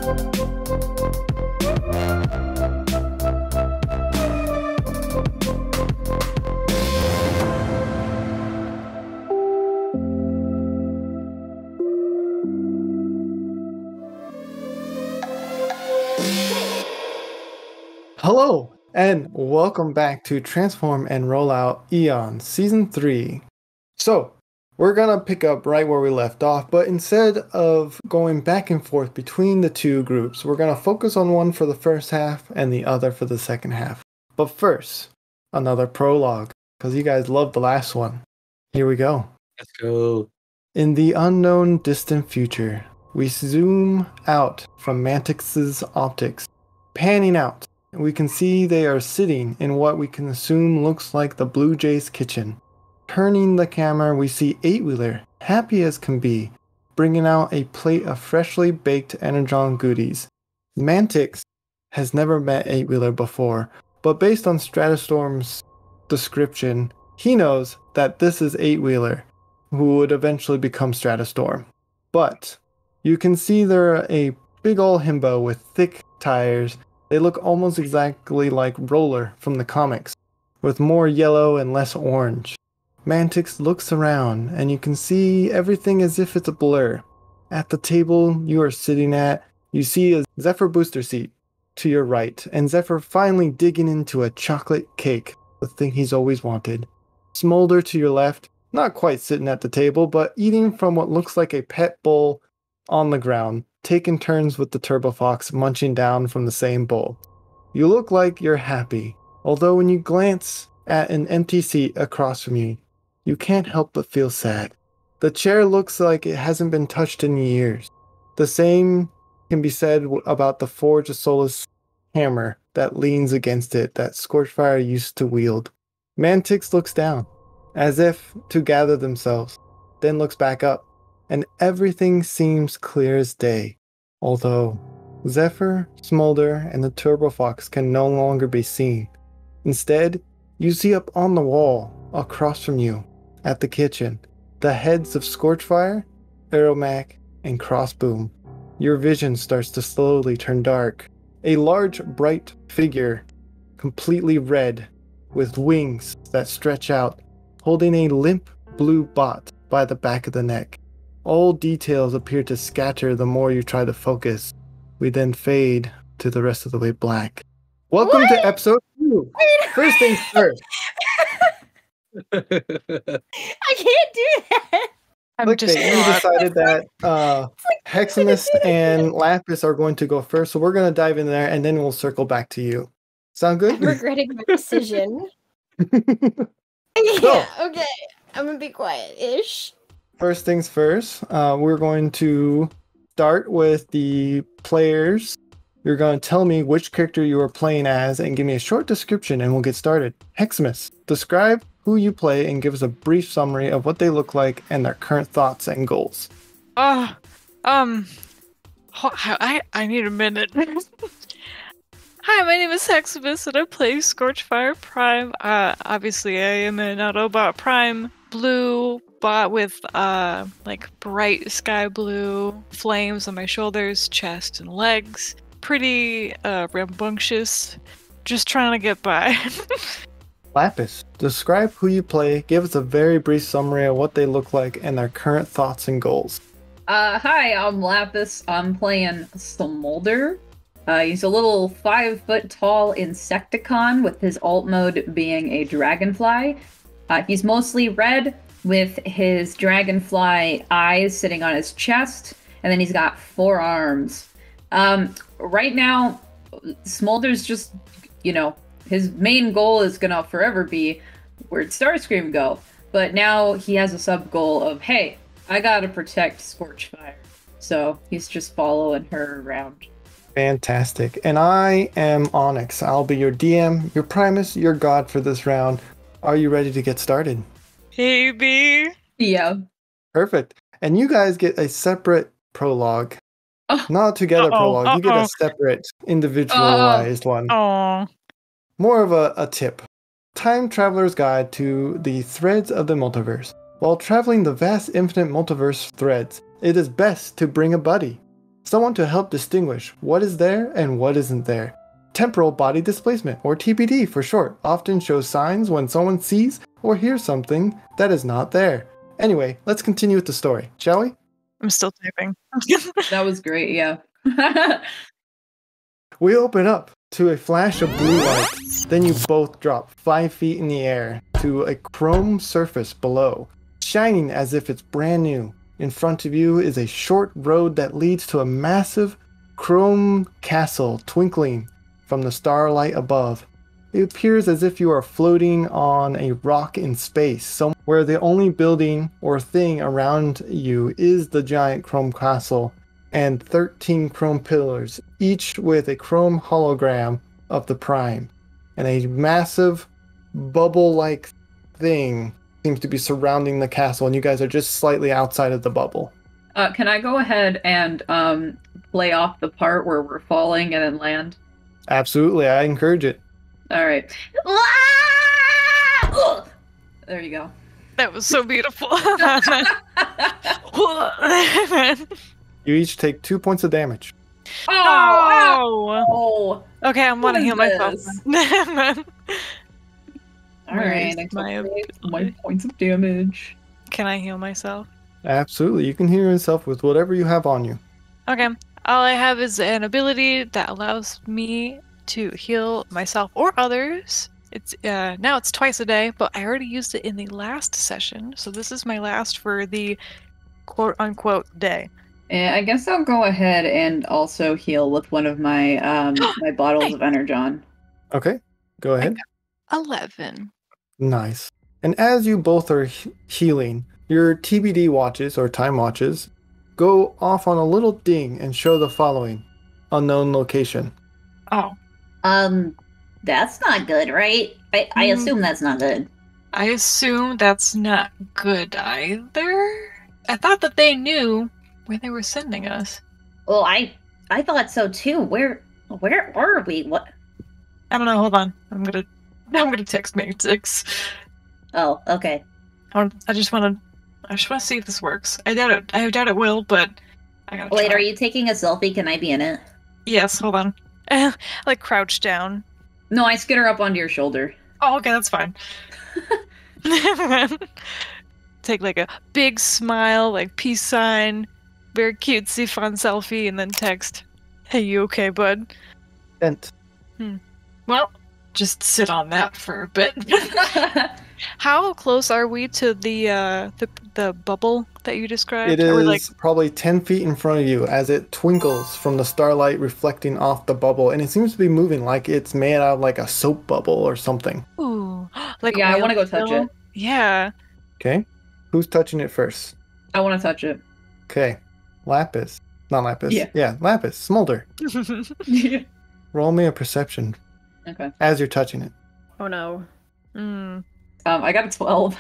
Hello, and welcome back to Transform and Rollout Eons Season 3. So, we're gonna pick up right where we left off, but instead of going back and forth between the two groups, we're gonna focus on one for the first half and the other for the second half. But first, another prologue, because you guys loved the last one. Here we go. Let's go. In the unknown distant future, we zoom out from Mantix's optics, panning out. We can see they are sitting in what we can assume looks like the Blue Jay's kitchen. Turning the camera, we see Eight-Wheeler, happy as can be, bringing out a plate of freshly baked Energon goodies. Mantix has never met Eight-Wheeler before, but based on Stratustorm's description, he knows that this is Eight-Wheeler, who would eventually become Stratustorm. But you can see they're a big ol' himbo with thick tires. They look almost exactly like Roller from the comics, with more yellow and less orange. Mantix looks around, and you can see everything as if it's a blur. At the table you are sitting at, you see a Zephyr booster seat to your right, and Zephyr finally digging into a chocolate cake, the thing he's always wanted. Smolder to your left, not quite sitting at the table, but eating from what looks like a pet bowl on the ground, taking turns with the Turbo Fox munching down from the same bowl. You look like you're happy, although when you glance at an empty seat across from you, you can't help but feel sad. The chair looks like it hasn't been touched in years. The same can be said about the Forge of Solace hammer that leans against it that Scorchfire used to wield. Mantix looks down, as if to gather themselves, then looks back up, and everything seems clear as day. Although Zephyr, Smolder, and the Turbo Fox can no longer be seen. Instead, you see up on the wall, across from you, at the kitchen, the heads of Scorchfire, Aeromac, and Crossboom. Your vision starts to slowly turn dark. A large, bright figure, completely red, with wings that stretch out, holding a limp blue bot by the back of the neck. All details appear to scatter the more you try to focus. We then fade to the rest of the way black. Welcome to episode 2. First things first. I can't do that. You decided that Hexamis and Lapis are going to go first, so we're going to dive in there and then we'll circle back to you. Sound good? I'm regretting my decision. So, okay. I'm gonna be quiet-ish. First things first, we're going to start with the players. You're going to tell me which character you are playing as and give me a short description and we'll get started. Hexamis, describe who you play and give us a brief summary of what they look like and their current thoughts and goals. I need a minute. Hi, my name is Hexamis and I play Scorchfire Prime. Obviously I am an Autobot Prime blue bot with like bright sky blue flames on my shoulders, chest, and legs. Pretty rambunctious. Just trying to get by. Lapis, describe who you play, give us a very brief summary of what they look like and their current thoughts and goals. Hi, I'm Lapis. I'm playing Smolder. He's a little 5-foot tall Insecticon with his alt mode being a dragonfly. He's mostly red with his dragonfly eyes sitting on his chest, and then he's got 4 arms. Right now, Smolder's just, his main goal is gonna forever be where'd Starscream go? But now he has a sub-goal of, hey, I gotta protect Scorchfire. So he's just following her around. Fantastic. And I am Onyx. I'll be your DM, your Primus, your god for this round. Are you ready to get started? Maybe. Yeah. Perfect. And you guys get a separate prologue. Not a together prologue. You get a separate, individualized one. More of a tip. Time Traveler's Guide to the Threads of the Multiverse. While traveling the vast infinite multiverse threads, it is best to bring a buddy. someone to help distinguish what is there and what isn't there. Temporal body displacement, or TBD for short, often shows signs when someone sees or hears something that is not there. Anyway, let's continue with the story, shall we? I'm still typing. That was great, yeah. We open up to a flash of blue light. Then you both drop 5 feet in the air to a chrome surface below, shining as if it's brand new. In front of you is a short road that leads to a massive chrome castle twinkling from the starlight above. It appears as if you are floating on a rock in space, somewhere where the only building or thing around you is the giant chrome castle and 13 chrome pillars, each with a chrome hologram of the Prime. And a massive bubble-like thing seems to be surrounding the castle, and you guys are just slightly outside of the bubble. Can I go ahead and play off the part where we're falling and then land? Absolutely, I encourage it. All right. There you go. That was so beautiful. You each take 2 points of damage. Oh! Oh! Okay, I want to heal myself. All right. Where's My points of damage. Can I heal myself? Absolutely, you can heal yourself with whatever you have on you. Okay. All I have is an ability that allows me to heal myself or others. It's now it's twice a day, but I already used it in the last session, so this is my last for the quote-unquote day. Yeah, I guess I'll go ahead and also heal with one of my my bottles of Energon. Okay, go ahead. 11. Nice. And as you both are healing, your TBD watches, or time watches, go off on a little ding and show the following. Unknown location. Oh. That's not good, right? I assume that's not good. I assume that's not good either. I thought that they knew where they were sending us. Well, I thought so too. Where are we? What? I don't know. Hold on. I'm gonna text Matrix. Oh, okay. I just want to see if this works. I doubt it will, but I gotta Wait, try. are you taking a selfie? Can I be in it? Yes. Hold on. Like crouch down. No, I skitter up onto your shoulder. Oh, okay, that's fine. Take like a big smile, like peace sign, very cutesy fun selfie, and then text, "Hey, you okay, bud?" Bent. Well, just sit on that for a bit. How close are we to the bubble that you described? It is probably 10 feet in front of you as it twinkles from the starlight reflecting off the bubble, and it seems to be moving like it's made out of like a soap bubble or something. Ooh, like Yeah, I oil want to go touch spill? it. Yeah. Okay, who's touching it first? I want to touch it. Okay, Lapis. Not Lapis. Yeah. Lapis. Smolder. Roll me a perception Okay. as you're touching it. Oh no. I got a 12.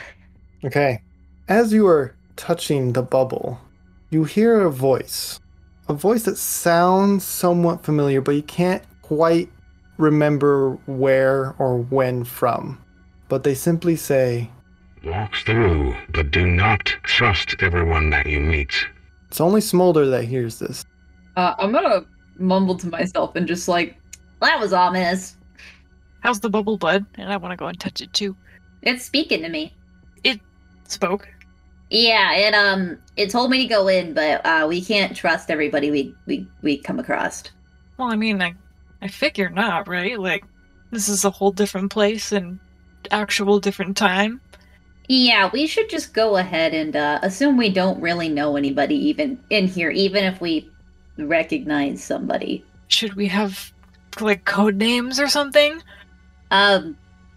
Okay. As you are touching the bubble, you hear a voice that sounds somewhat familiar, but you can't quite remember where or when from. But they simply say, Walk through, but do not trust everyone that you meet. it's only Smolder that hears this. I'm gonna mumble to myself and just like, That was ominous. How's the bubble, bud? And I want to go and touch it too. It's speaking to me. It spoke. Yeah, it told me to go in, but we can't trust everybody we come across. Well, I mean, I figure not, right? Like, this is a whole different place and actual different time. Yeah, we should just go ahead and assume we don't really know anybody even in here, even if we recognize somebody. Should we have, like, code names or something?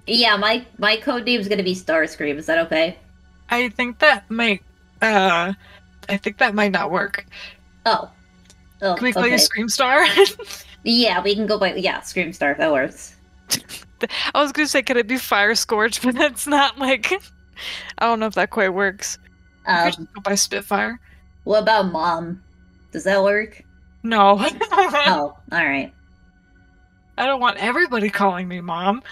Yeah, my code name's gonna be Starscream. Is that okay? I think that might not work. Oh, Can we call okay. you Screamstar? Yeah, we can go by Screamstar. That works. I was gonna say, could it be Fire Scorch, but that's not like. I don't know if that quite works. I could just go by Spitfire. What about Mom? Does that work? No. Oh, all right. I don't want everybody calling me Mom.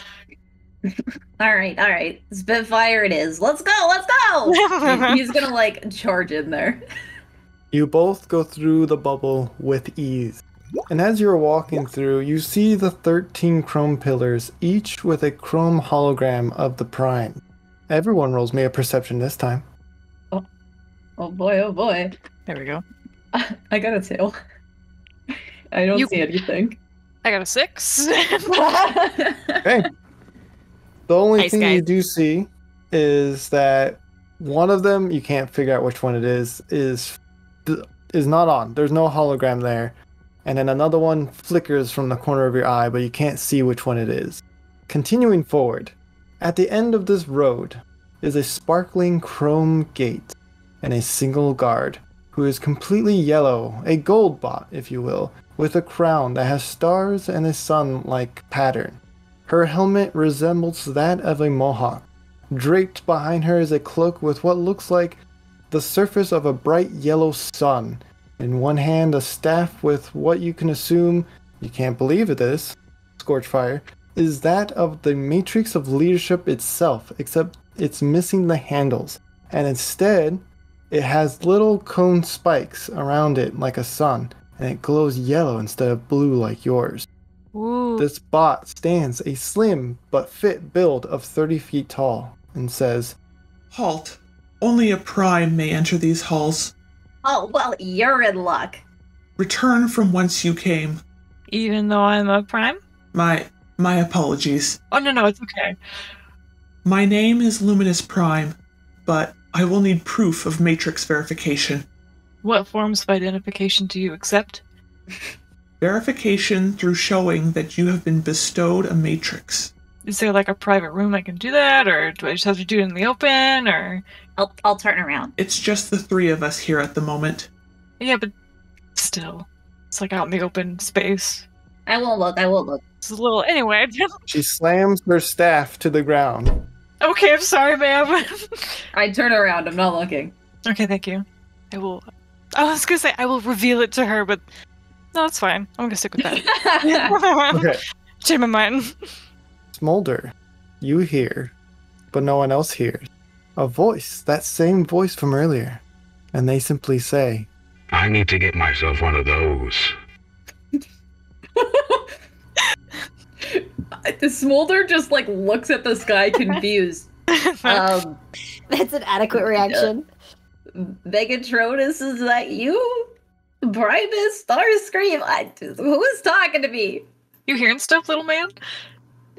All right. Spitfire it is. Let's go. he's gonna like charge in there. You both go through the bubble with ease. And as you're walking through, you see the 13 chrome pillars, each with a chrome hologram of the Prime. Everyone rolls me a perception this time. Oh boy, oh boy. There we go. I got a 2. I don't see anything. I got a 6. Okay. The only Nice, thing guys. you do see is that one of them, you can't figure out which one it is not on. There's no hologram there. And then another one flickers from the corner of your eye, but you can't see which one it is. Continuing forward, at the end of this road is a sparkling chrome gate and a single guard who is completely yellow, a gold bot, if you will, with a crown that has stars and a sun-like pattern. Her helmet resembles that of a mohawk. Draped behind her is a cloak with what looks like the surface of a bright yellow sun. In one hand, a staff with what you can assume, you can't believe it is, Scorchfire, is that of the Matrix of Leadership itself, except it's missing the handles. And instead, it has little cone spikes around it like a sun, and it glows yellow instead of blue like yours. Ooh. This bot stands a slim but fit build of 30 feet tall and says, Halt. Only a Prime may enter these halls. Oh, well, you're in luck. Return from whence you came. Even though I'm a Prime? My apologies. Oh, no, it's okay. My name is Luminous Prime, but I will need proof of Matrix verification. What forms of identification do you accept? Verification through showing that you have been bestowed a Matrix. Is there like a private room I can do that, or do I just have to do it in the open, or... I'll turn around. It's just the 3 of us here at the moment. Yeah, but still. It's like out in the open space. I won't look. It's a little... Anyway. she slams her staff to the ground. Okay, I'm sorry, ma'am. I turn around, I'm not looking. Okay, thank you. I was gonna say I will reveal it to her, but no, it's fine. I'm gonna stick with that. Okay. Change my mind. Smolder, you hear, but no one else hears, a voice, that same voice from earlier. And they simply say, I need to get myself one of those. The Smolder just like looks at the sky confused. That's an adequate reaction. Megatronus, is that you? Primus, Starscream, who is talking to me? You hearing stuff, little man?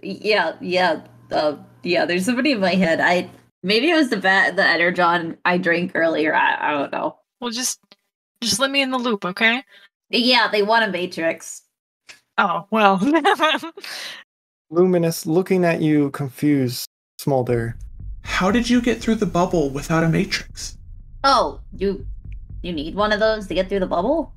Yeah, there's somebody in my head. Maybe it was the Energon I drank earlier, I don't know. Well, just let me in the loop, okay? Yeah, they want a Matrix. Oh, well. Luminous, looking at you, confused, Smolder. How did you get through the bubble without a Matrix? Oh, you need one of those to get through the bubble?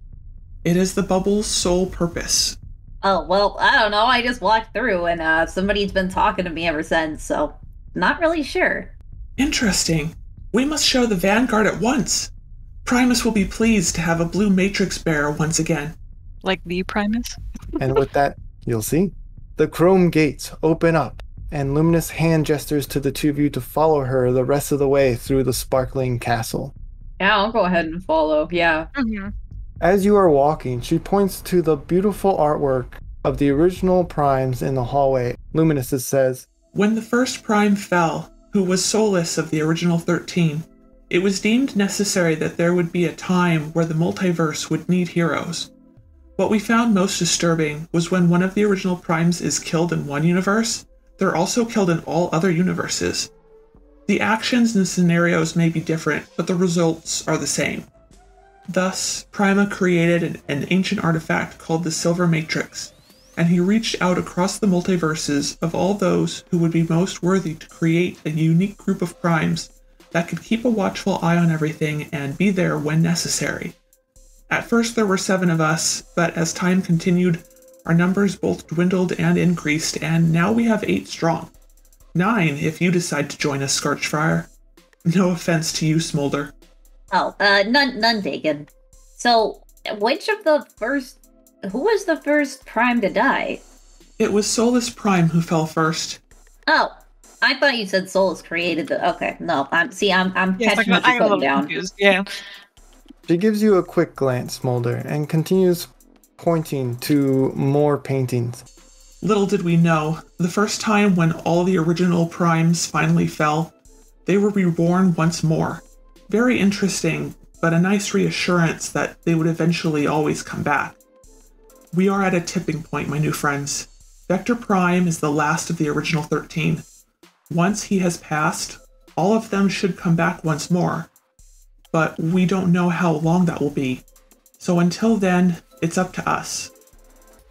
It is the bubble's sole purpose. Oh, well, I don't know. I just walked through and somebody's been talking to me ever since, so not really sure. Interesting. We must show the Vanguard at once. Primus will be pleased to have a blue Matrix bearer once again. Like the Primus? And with that, you'll see. The chrome gates open up, and Luminous hand gestures to the two of you to follow her the rest of the way through the sparkling castle. Yeah, I'll go ahead and follow, yeah. Mm-hmm. As you are walking, she points to the beautiful artwork of the original primes in the hallway. Luminous says, When the first Prime fell, who was soulless of the original 13, it was deemed necessary that there would be a time where the multiverse would need heroes. What we found most disturbing was when one of the original Primes is killed in one universe, they're also killed in all other universes. The actions and scenarios may be different, but the results are the same. Thus, Prima created an ancient artifact called the Silver Matrix, and he reached out across the multiverses of all those who would be most worthy to create a unique group of primes that could keep a watchful eye on everything and be there when necessary. At first there were 7 of us, but as time continued, our numbers both dwindled and increased, and now we have 8 strong. 9 if you decide to join us, Scorchfire. No offense to you, Smolder. Oh, none taken. So, who was the first Prime to die? It was Solus Prime who fell first. Oh, I thought you said Solus created the. Okay, no, I'm Yeah, catching what you're putting down. Confused. Yeah. She gives you a quick glance, Smolder, and continues pointing to more paintings. Little did we know, the first time when all the original primes finally fell, they were reborn once more. Very interesting, but a nice reassurance that they would eventually always come back. We are at a tipping point, my new friends. Vector Prime is the last of the original 13. Once he has passed, all of them should come back once more. But we don't know how long that will be. So until then, it's up to us.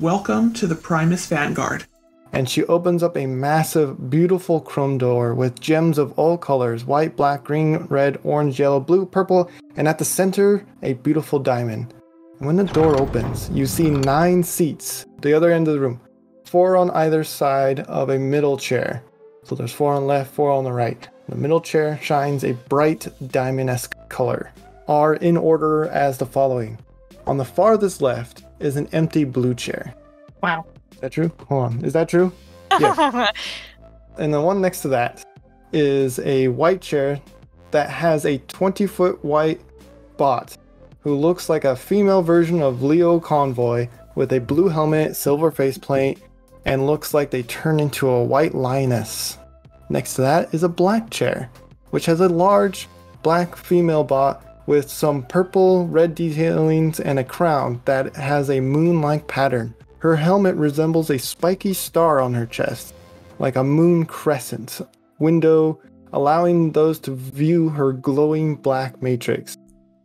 Welcome to the Primus Vanguard. And she opens up a massive, beautiful chrome door with gems of all colors: white, black, green, red, orange, yellow, blue, purple, and at the center, a beautiful diamond. And when the door opens, you see 9 seats, the other end of the room, 4 on either side of a middle chair. So there's 4 on the left, 4 on the right. The middle chair shines a bright diamond-esque color. Are in order as the following. On the farthest left is an empty blue chair. Wow. Is that true? Hold on. Is that true? Yeah. And the one next to that is a white chair that has a 20-foot white bot who looks like a female version of Leo Convoy with a blue helmet, silver faceplate, and looks like they turn into a white lioness. Next to that is a black chair, which has a large black female bot with some purple red detailings and a crown that has a moon-like pattern. Her helmet resembles a spiky star on her chest, like a moon crescent window, allowing those to view her glowing black matrix.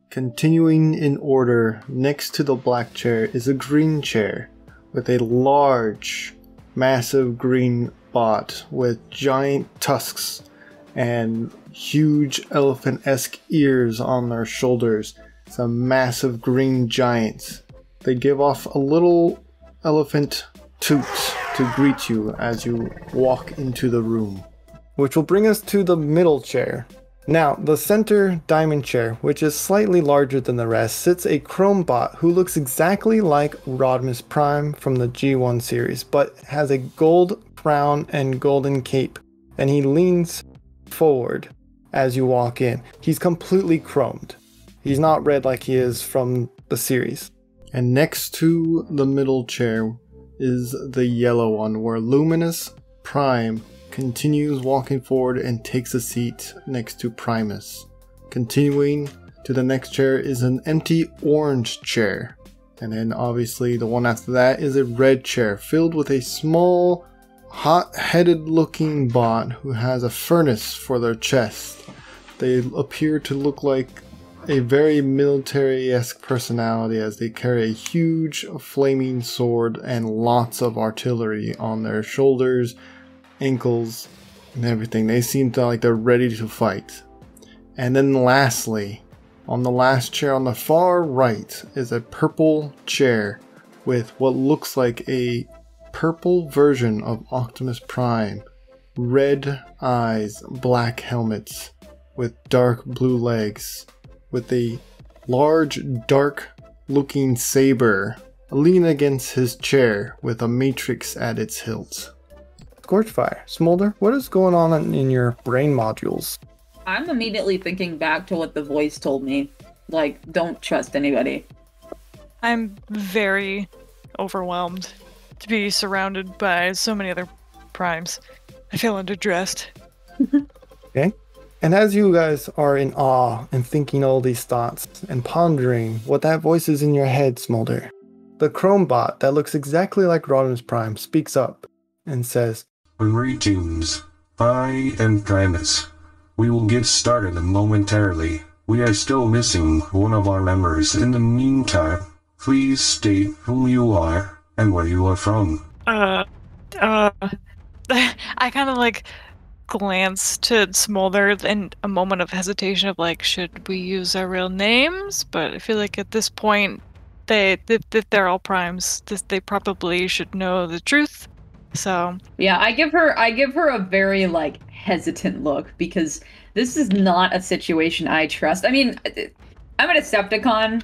Continuing in order, next to the black chair is a green chair with a large, massive green bot with giant tusks and huge elephant-esque ears on their shoulders. Some massive green giants. They give off a little elephant toot to greet you as you walk into the room. Which will bring us to the middle chair. Now, the center diamond chair, which is slightly larger than the rest, sits a chrome bot who looks exactly like Rodimus Prime from the G1 series, but has a gold crown and golden cape, and he leans forward as you walk in. He's completely chromed. He's not red like he is from the series. And next to the middle chair is the yellow one, where Luminous Prime continues walking forward and takes a seat next to Primus. Continuing to the next chair is an empty orange chair. And then obviously the one after that is a red chair filled with a small, hot-headed looking bot who has a furnace for their chest. They appear to look like a very military-esque personality as they carry a huge flaming sword and lots of artillery on their shoulders, ankles, and everything. They seem to like they're ready to fight. And then lastly, on the last chair on the far right is a purple chair with what looks like a purple version of Optimus Prime. Red eyes, black helmets, with dark blue legs, with a large, dark-looking saber leaning against his chair with a matrix at its hilt. Scorchfire, Smolder, what is going on in your brain modules? I'm immediately thinking back to what the voice told me. Like, don't trust anybody. I'm very overwhelmed to be surrounded by so many other primes. I feel underdressed. Okay. And as you guys are in awe and thinking all these thoughts and pondering what that voice is in your head, Smolder, the Chrome bot that looks exactly like Rodimus Prime speaks up and says, Greetings. I am Primus. We will get started momentarily. We are still missing one of our members. In the meantime, please state who you are and where you are from. I kind of like glance to Smolder in a moment of hesitation of like, should we use our real names? But I feel like at this point, they're all primes. They probably should know the truth. So yeah, I give her a very like hesitant look because this is not a situation I trust. I mean, I'm a Decepticon,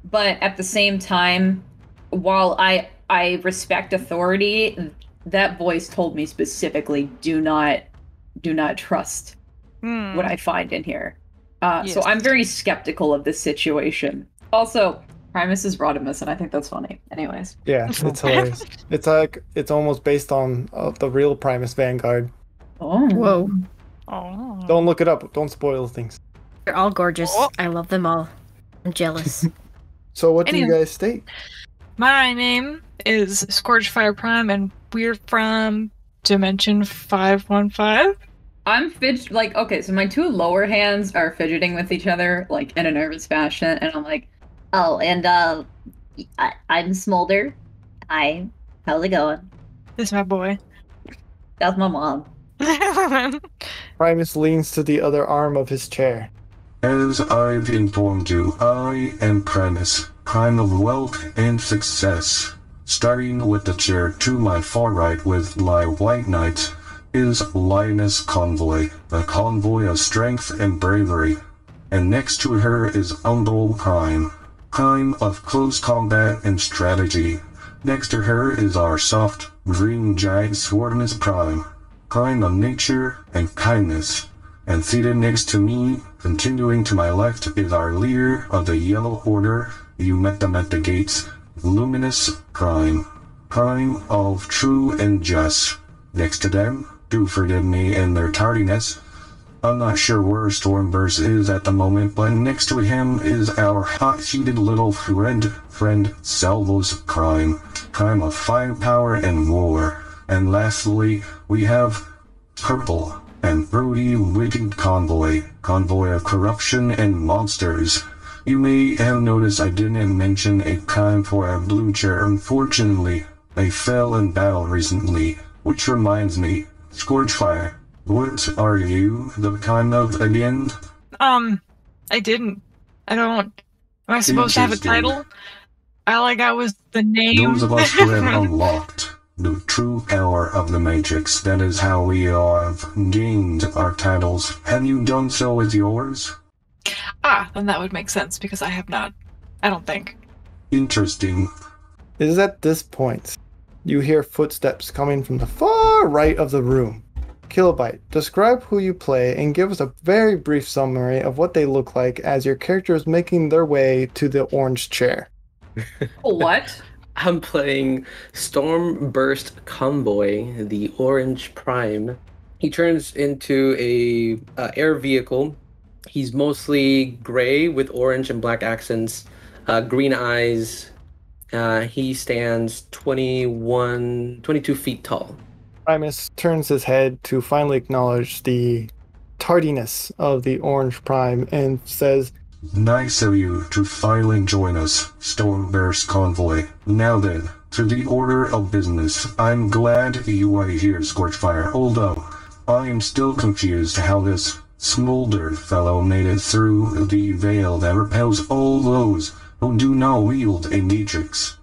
but at the same time, while I respect authority, that voice told me specifically, do not trust what I find in here. So I'm very skeptical of this situation. Also, Primus is Rodimus, and I think that's funny. Anyways. Yeah, it's hilarious. It's almost based on the real Primus Vanguard. Oh. Whoa. Oh. Don't look it up. Don't spoil things. They're all gorgeous. Oh. I love them all. I'm jealous. So what do you Anyway. guys state? My name is Scorchfire Prime, and we're from Dimension 515. I'm okay, so my two lower hands are fidgeting with each other, like, in a nervous fashion, and I'm like, Oh, and I'm Smolder. Hi. How's it going? This is my boy. That's my mom. Primus leans to the other arm of his chair. As I've informed you, I am Primus, prime of wealth and success. Starting with the chair to my far right with my white knight is Lioness Convoy, the convoy of strength and bravery. And next to her is Umbral Prime, prime of close combat and strategy. Next to her is our soft, green giant Swerve Prime, prime of nature and kindness. And seated next to me, continuing to my left, is our leader of the Yellow Order. You met them at the gates, Luminous Prime, prime of true and just. Next to them, do forgive me and their tardiness. I'm not sure where Stormburst is at the moment, but next to him is our hot-sheeted little friend Salvo's Prime, prime of firepower and war. And lastly, we have Purple and Brody Wicked Convoy of corruption and monsters. You may have noticed I didn't mention a prime for our blue chair. Unfortunately, they fell in battle recently, which reminds me, Scorchfire, what are you the kind of again? I didn't. I don't. Am I supposed to have a title? All I got was the name. Those of us who have unlocked the true power of the Matrix, that is how we have gained our titles. Have you done so with yours? Then that would make sense, because I have not. I don't think. Interesting. It is at this point you hear footsteps coming from the far right of the room. Kilobyte, describe who you play and give us a very brief summary of what they look like as your character is making their way to the orange chair. what? I'm playing Stormburst Convoy, the Orange Prime. He turns into a air vehicle. He's mostly gray with orange and black accents, green eyes. He stands 22 feet tall. Primus turns his head to finally acknowledge the tardiness of the orange prime and says, Nice of you to finally join us, Stormburst Convoy. Now then, to the order of business. I'm glad you are here, Scorchfire, although I am still confused how this smolder fellow made it through the veil that repels all those who do not wield a matrix.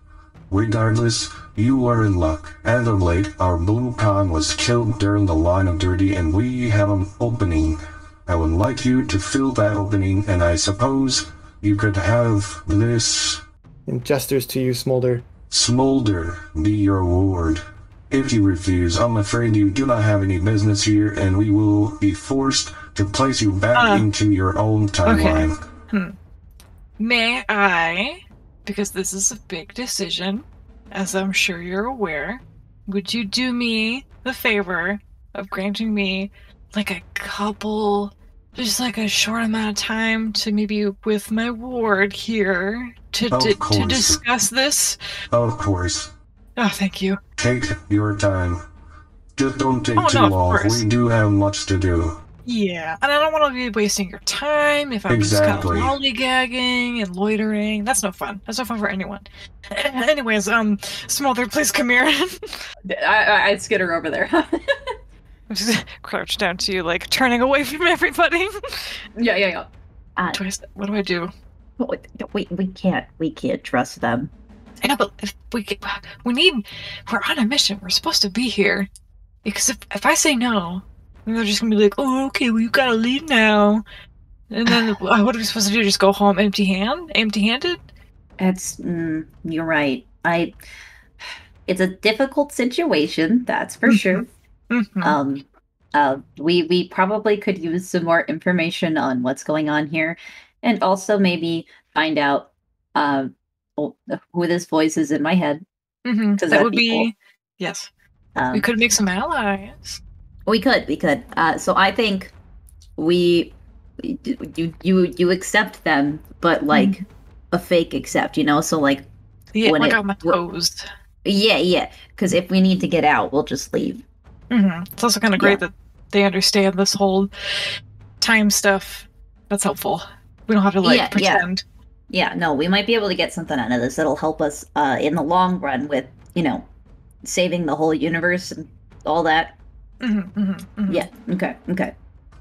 Regardless, you are in luck. As of late, our blue pawn was killed during the line of duty and we have an opening. I would like you to fill that opening, and I suppose you could have this... and gestures to you, Smolder. Smolder be your ward. If you refuse, I'm afraid you do not have any business here, and we will be forced to place you back into your own timeline. Okay. May I, because this is a big decision, as I'm sure you're aware, would you do me the favor of granting me like a couple, just like a short amount of time to maybe with my ward here to discuss this? Of course. Oh, thank you. Take your time. Just don't take too no, long. course. We do have much to do. Yeah, and I don't want to be wasting your time if I'm Exactly. just kind of lollygagging and loitering. That's no fun. That's no fun for anyone. Anyways, Smolder, please come here. I skitter over there. Just crouch down to you, like turning away from everybody. Yeah. What do I do? We can't trust them. I know, but if we're on a mission. We're supposed to be here. Because if I say no, then they're just gonna be like, oh, okay, well, you gotta leave now. And then what are we supposed to do? Just go home empty-handed? You're right. It's a difficult situation, that's for sure. Mm-hmm. We probably could use some more information on what's going on here, and also maybe find out who this voice is in my head. That would be cool. Yes. We could make some allies. We could. So I think you accept them, but like a fake accept, So like like on my toes. Yeah. Because if we need to get out, we'll just leave. It's also kind of great that they understand this whole time stuff. That's helpful. We don't have to pretend. Yeah, no, we might be able to get something out of this that'll help us in the long run with, saving the whole universe and all that. Yeah, okay.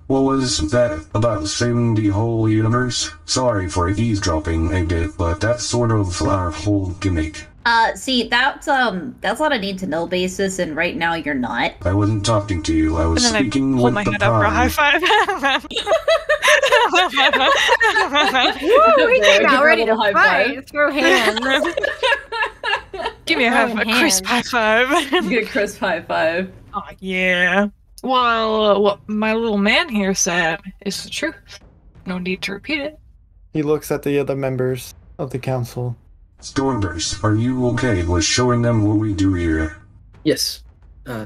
What was that about saving the whole universe? Sorry for eavesdropping a bit, but that's sort of our whole gimmick. See, that's on a need-to-know basis, and right now you're not. I wasn't talking to you, I was speaking with the Prime. Hold my head up for a high five. Woo, he came out ready to fight. Throw hands. Give me a crisp high five. Get a crisp high five. Oh, yeah. Well, what my little man here said is the truth. No need to repeat it. He looks at the other members of the council. Stormburst, are you okay with showing them what we do here? Yes,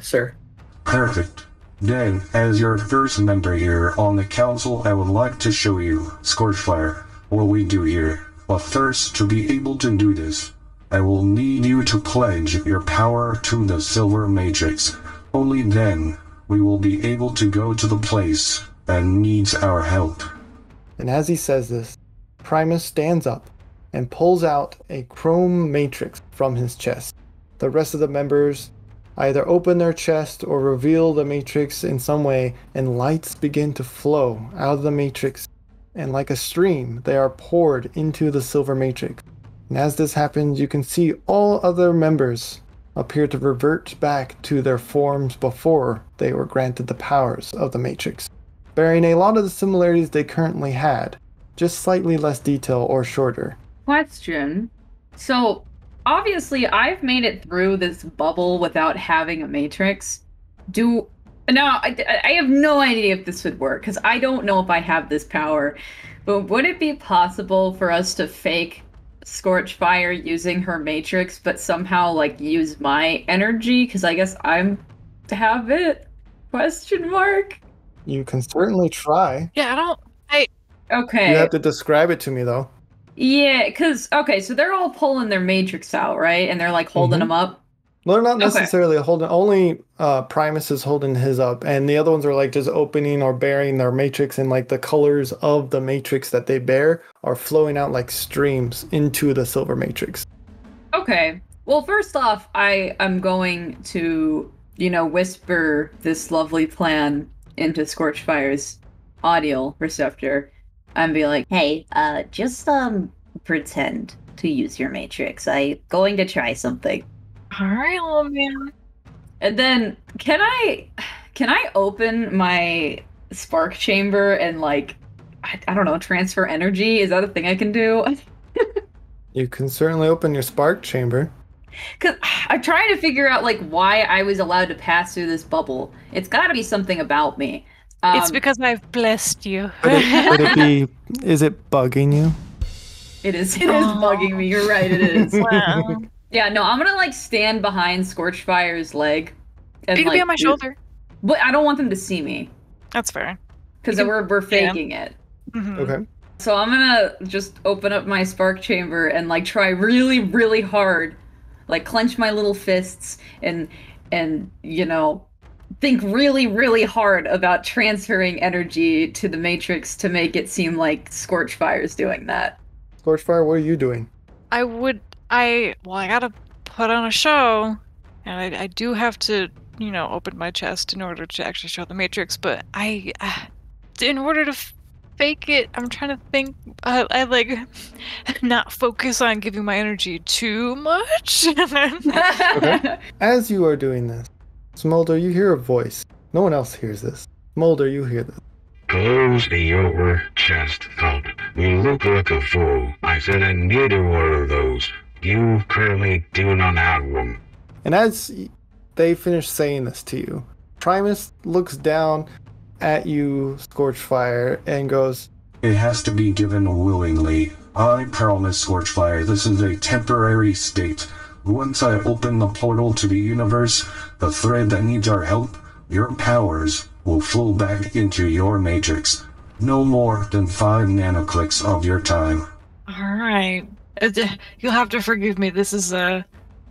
sir. Perfect. Then, as your first member here on the council, I would like to show you, Scorchfire, what we do here. But first, to be able to do this, I will need you to pledge your power to the Silver Matrix. Only then we will be able to go to the place that needs our help. And as he says this, Primus stands up and pulls out a chrome matrix from his chest. The rest of the members either open their chest or reveal the matrix in some way, and lights begin to flow out of the matrix, and like a stream, they are poured into the silver matrix. And as this happens, you can see all other members appear to revert back to their forms before they were granted the powers of the matrix, bearing a lot of the similarities they currently had, just slightly less detail or shorter. Question. So, obviously, I've made it through this bubble without having a matrix. Now, I have no idea if this would work, because I don't know if I have this power. But would it be possible for us to fake Scorchfire using her matrix, but somehow, use my energy? Because I guess I'm to have it? Question mark? You can certainly try. Yeah, Okay. You have to describe it to me, though. Yeah, because, so they're all pulling their matrix out, right? And they're, holding them up? Well, they're not necessarily holding. Only Primus is holding his up, and the other ones are, just opening or bearing their matrix, and, the colors of the matrix that they bear are flowing out like streams into the silver matrix. Okay. Well, first off, I am going to, whisper this lovely plan into Scorchfire's audio receptor and be like, hey, just pretend to use your matrix. I'm going to try something. All right, little man. And then can I open my spark chamber and I don't know, transfer energy? Is that a thing I can do? You can certainly open your spark chamber. Cause I'm trying to figure out why I was allowed to pass through this bubble. It's got to be something about me. It's because I've blessed you. Is it bugging you? It is bugging me. You're right, it is. Wow. Yeah, no, I'm gonna stand behind Scorchfire's leg. And, you can be on my shoulder. But I don't want them to see me. That's fair. Because we're faking it. Mm-hmm. Okay. So I'm gonna just open up my spark chamber and try really, really hard. Clench my little fists and think really, really hard about transferring energy to the Matrix to make it seem like Scorchfire's doing that. Scorchfire, what are you doing? I gotta put on a show, and I do have to, open my chest in order to actually show the Matrix, but in order to fake it, I'm trying to think, I not focus on giving my energy too much. Okay. As you are doing this, Smolder, you hear a voice. No one else hears this. Smolder, you hear this. Close your chest, thump. You look like a fool. I said I needed one of those. You clearly do not have one. And as they finish saying this to you, Primus looks down at you, Scorchfire, and goes, It has to be given willingly. I promise, Scorchfire, this is a temporary state. Once I open the portal to the universe, the thread that needs our help, your powers will flow back into your matrix. No more than 5 nanoclicks of your time. Alright. You'll have to forgive me. This is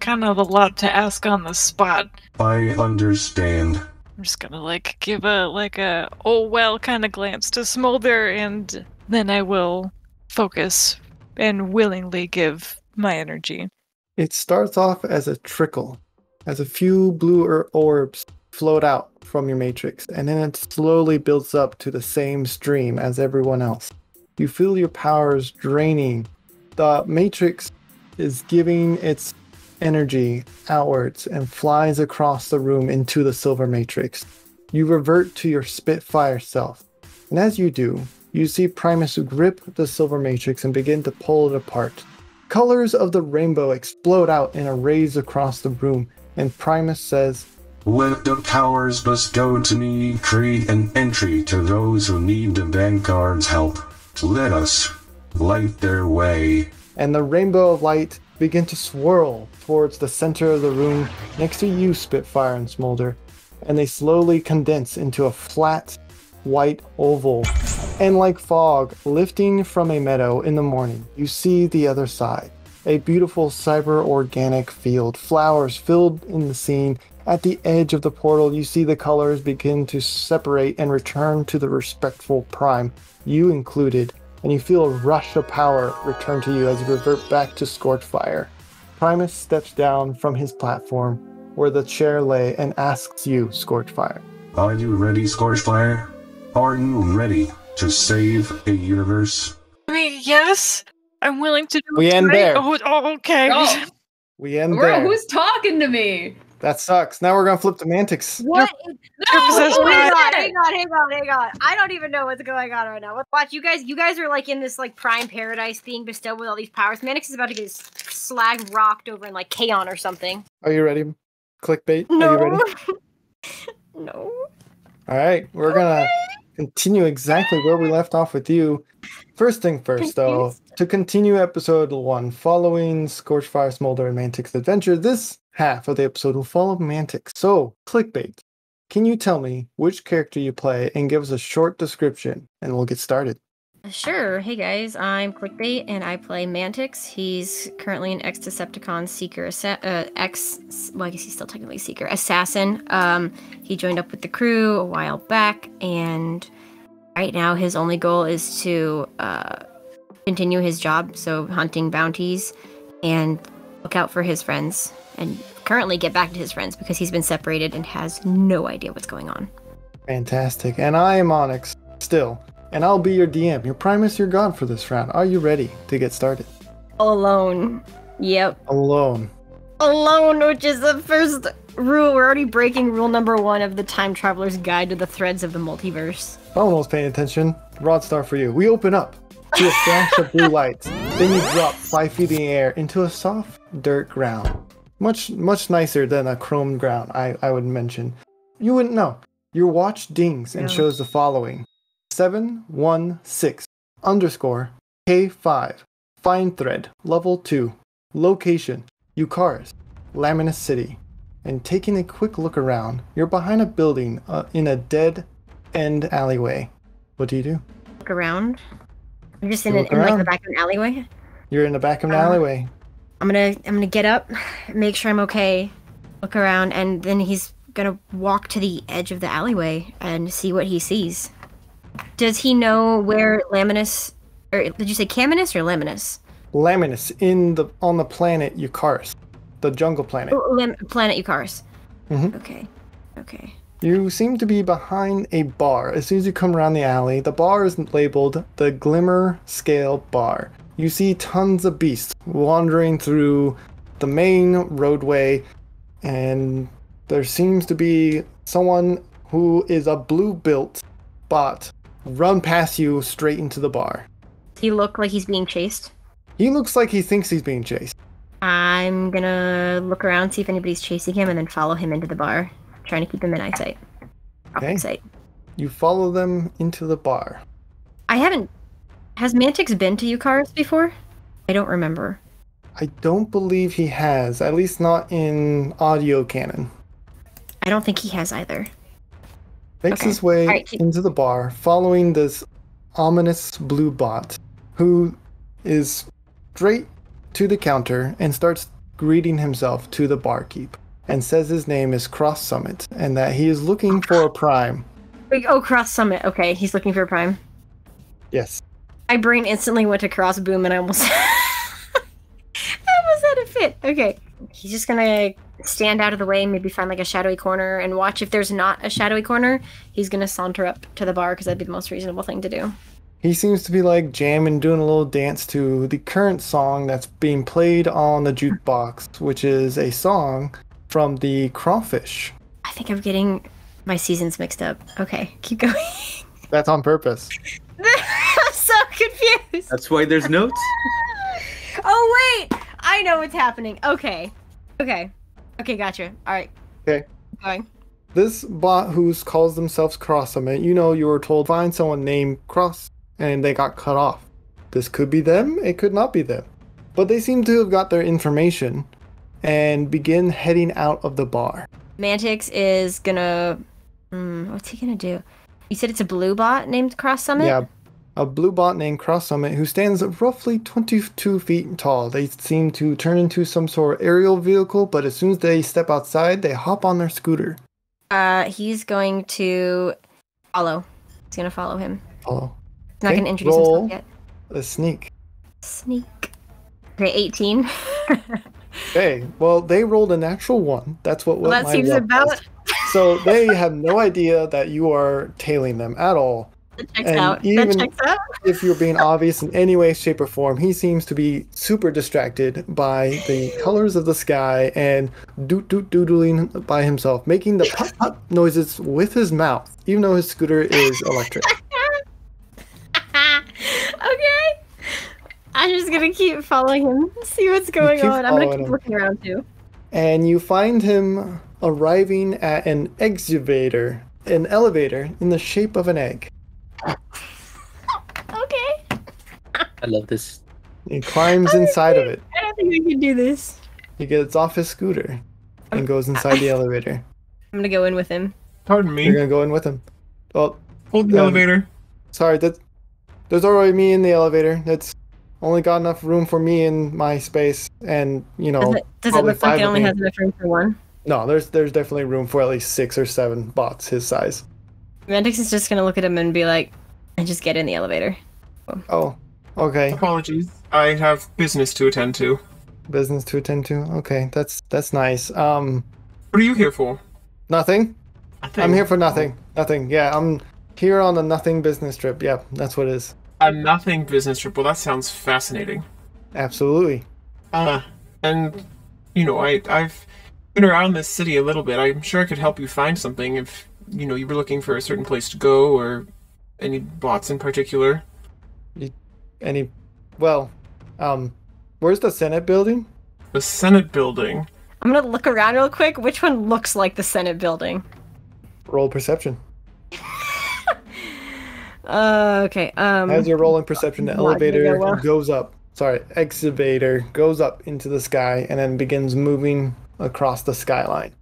kind of a lot to ask on the spot. I understand. I'm just gonna give a oh well kind of glance to Smolder, and then I will focus and willingly give my energy. It starts off as a trickle, as a few blue orbs float out from your matrix, and then it slowly builds up to the same stream as everyone else. You feel your powers draining. The matrix is giving its energy outwards and flies across the room into the silver matrix. You revert to your Spitfire self, and as you do, you see Primus grip the silver matrix and begin to pull it apart. Colors of the rainbow explode out in arrays across the room, and Primus says, Let the powers bestowed to me create an entry to those who need the Vanguard's help. Let us light their way. And the rainbow of light begin to swirl towards the center of the room next to you, Spitfire and Smolder, and they slowly condense into a flat, white oval. And like fog lifting from a meadow in the morning, you see the other side. A beautiful cyber-organic field, flowers filled in the scene. At the edge of the portal, you see the colors begin to separate and return to the respectful Prime, you included, and you feel a rush of power return to you as you revert back to Scorchfire. Primus steps down from his platform where the chair lay and asks you, Scorchfire. Are you ready, Scorchfire? Are you ready to save a universe? I mean, yes. I'm willing to do it. We end there. Oh, okay. Oh. We end Bro, there. who's talking to me? That sucks. Now we're gonna flip to Mantix. What? You're Oh possessed my by- god, hang on. I don't even know what's going on right now. Watch, you guys are in this prime paradise being bestowed with all these powers. Mantix is about to get his slag rocked over in Kaon or something. Are you ready? Clickbait? No. Are you ready? No. Alright, we're gonna continue exactly where we left off with you. First thing first, though, to continue episode 1, following Scorchfire, Smolder, and Mantix's adventure, this half of the episode will follow Mantix. So, clickbait. Can you tell me which character you play and give us a short description, and we'll get started. Sure. Hey guys, I'm Clickbait and I play Mantix. He's currently an ex-Decepticon Seeker, well, I guess he's still technically Seeker, assassin. He joined up with the crew a while back, and right now his only goal is to continue his job, so hunting bounties and look out for his friends, and currently get back to his friends because he's been separated and has no idea what's going on. Fantastic. And I am Onyx, still. And I'll be your DM, your Primus, your god for this round. Are you ready to get started? All alone. Yep. Alone. Alone, which is the first rule. We're already breaking rule number 1 of the Time Traveler's Guide to the Threads of the Multiverse. If I was paying attention, Rod Star for you. We open up to a flash of blue lights. Then you drop 5 feet in the air into a soft dirt ground. Much nicer than a chromed ground, I would mention. You wouldn't know. Your watch dings and shows the following. 716 _ K5. Find thread. Level 2. Location. Eucharis. Laminus City. And taking a quick look around, you're behind a building in a dead-end alleyway. What do you do? Look around. I'm just in Look the around. back of an alleyway. You're in the back of an alleyway. I'm gonna get up, make sure I'm okay, look around, and then he's gonna walk to the edge of the alleyway and see what he sees. Does he know where Laminus, or did you say Caminus or Laminus? Laminus on the planet Eucharis, the jungle planet. Oh, planet Eucharis. Mhm. Okay. You seem to be behind a bar. As soon as you come around the alley, the bar is labeled the Glimmer Scale Bar. You see tons of beasts wandering through the main roadway, and there seems to be someone who is a blue-built bot run past you straight into the bar. Does he look like he's being chased? He looks like he thinks he's being chased. I'm gonna look around, see if anybody's chasing him, and then follow him into the bar, trying to keep him in eyesight. Okay. Site. You follow them into the bar. I haven't. Has Mantix been to Eucharis before? I don't remember. I don't believe he has, at least not in audio canon. I don't think he has either. Makes his way Alright, into the bar, following this ominous blue bot, who is straight to the counter and starts greeting himself to the barkeep, and says his name is Cross Summit, and that he is looking for a prime. Oh, Cross Summit. Okay, he's looking for a prime. Yes. My brain instantly went to Cross Boom, and I almost, I almost had a fit. Okay, he's just gonna stand out of the way, maybe find like a shadowy corner, and watch. If there's not a shadowy corner, he's gonna saunter up to the bar because that'd be the most reasonable thing to do. He seems to be like jamming, doing a little dance to the current song that's being played on the jukebox, which is a song from the Crawfish. I think I'm getting my seasons mixed up. Okay, keep going. That's on purpose. I'm so confused. That's why there's notes. Oh wait, I know what's happening. Okay, gotcha. All right. Okay. Keep going. This bot who calls themselves Cross Summit, you were told find someone named Cross, and they got cut off. This could be them, it could not be them. But they seem to have got their information and begin heading out of the bar. Mantix is gonna... what's he gonna do? You said it's a blue bot named Cross Summit? Yeah, a blue bot named Cross Summit who stands roughly 22 feet tall. They seem to turn into some sort of aerial vehicle, but as soon as they step outside, they hop on their scooter. He's going to follow. He's gonna follow him. Follow. He's not gonna introduce himself yet. A sneak. Sneak. Okay, 18. Okay, well, they rolled a natural 1. That's what That my seems luck about... was. So they have no idea that you are tailing them at all. That checks And out. even That checks out. if you're being obvious in any way, shape, or form, he seems to be super distracted by the colors of the sky and doodling by himself, making the pop pop noises with his mouth, even though his scooter is electric. Okay. I'm just gonna keep following him, see what's going on. I'm gonna keep looking around too. And you find him arriving at an elevator in the shape of an egg. Okay. I love this. He climbs inside of it. I don't think we can do this. He gets off his scooter and goes inside the elevator. I'm gonna go in with him. Pardon me. You're gonna go in with him. Well, Hold the elevator. sorry, there's already me in the elevator. It's only got enough room for me in my space, and Does it probably look like 5 it of only me. has enough room for one? No, there's definitely room for at least 6 or 7 bots his size. Mantix is just gonna look at him and be like, and just get in the elevator. Oh, okay. Apologies. I have business to attend to. Business to attend to. Okay, that's nice. What are you here for? Nothing. Nothing. I'm here for nothing. Nothing. Yeah, I'm here on a nothing business trip. Yeah, that's what it is. A nothing business trip. Well, that sounds fascinating. Absolutely. And I've been around this city a little bit. I'm sure I could help you find something if you were looking for a certain place to go or any bots in particular. Where's the Senate building? The Senate building. I'm gonna look around real quick. Which one looks like the Senate building? Roll perception. Okay. As you're rolling perception, the not gonna elevator go well. goes up. Excavator goes up into the sky and then begins moving across the skyline.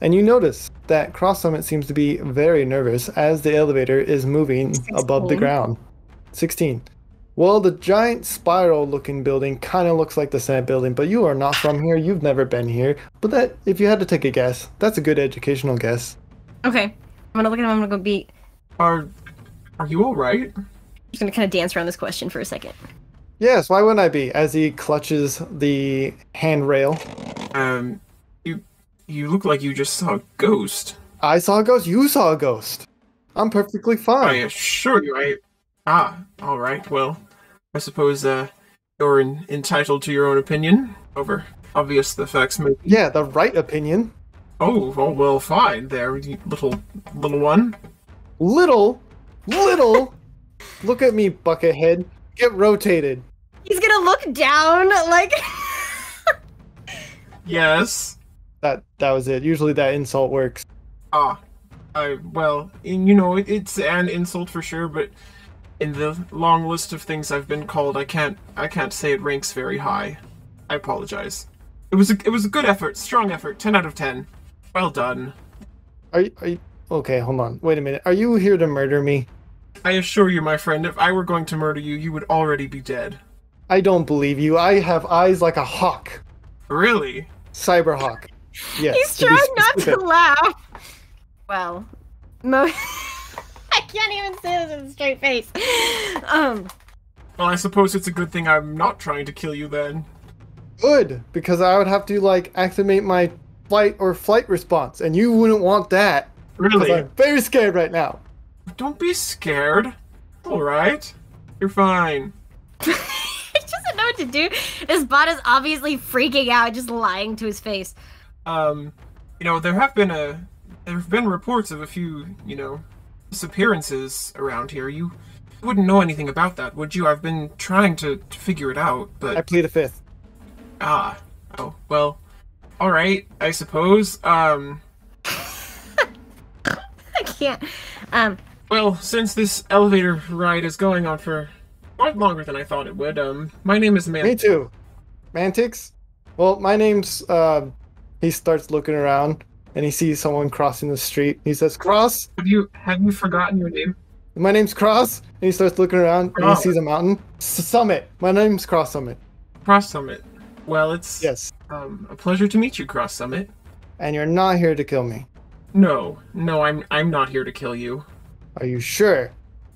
And you notice that Cross Summit seems to be very nervous as the elevator is moving above the 16. ground. 16. Well, the giant spiral-looking building kind of looks like the Senate building, but you are not from here. You've never been here. But that, if you had to take a guess, that's a good educational guess. Okay. I'm gonna look at him. I'm gonna go beat. Are you all right? I'm just gonna kind of dance around this question for a second. Yes, why wouldn't I be? As he clutches the handrail. You look like you just saw a ghost. I saw a ghost. You saw a ghost. I'm perfectly I fine. assure you, all right. Well, I suppose you're entitled to your own opinion. However obvious the facts may be. Yeah, the right opinion. Oh, well, fine. There, you little one. Little. Look at me, buckethead. Get rotated. He's gonna look down like. Yes. That was it. Usually that insult works. Well, it's an insult for sure, but in the long list of things I've been called, I can't say it ranks very high. I apologize. It was a good effort, strong effort, 10 out of 10. Well done. Are you okay? Hold on. Wait a minute. Are you here to murder me? I assure you, my friend, if I were going to murder you, you would already be dead. I don't believe you. I have eyes like a hawk. Really? Cyberhawk. Yes. He's trying not to laugh. Well, I can't even say this with a straight face. Well, I suppose it's a good thing I'm not trying to kill you then. Good, because I would have to like activate my fight or flight response, and you wouldn't want that. Really? Because I'm very scared right now. Don't be scared. All right, you're fine. He doesn't know what to do. His bot is obviously freaking out, just lying to his face. There have been reports of a few, disappearances around here. You wouldn't know anything about that, would you? I've been trying to figure it out, but I plead the fifth. Ah. Oh, well. Alright, I suppose. I can't. Well, since this elevator ride is going on for quite longer than I thought it would, my name is Me too. Mantix? Well, my name's, he starts looking around, and he sees someone crossing the street. He says, Cross? Have you forgotten your name? My name's Cross. And he starts looking around, and he sees a mountain. Summit. My name's Cross Summit. Cross Summit. Well, it's yes. A pleasure to meet you, Cross Summit. And you're not here to kill me. No, I'm not here to kill you. Are you sure?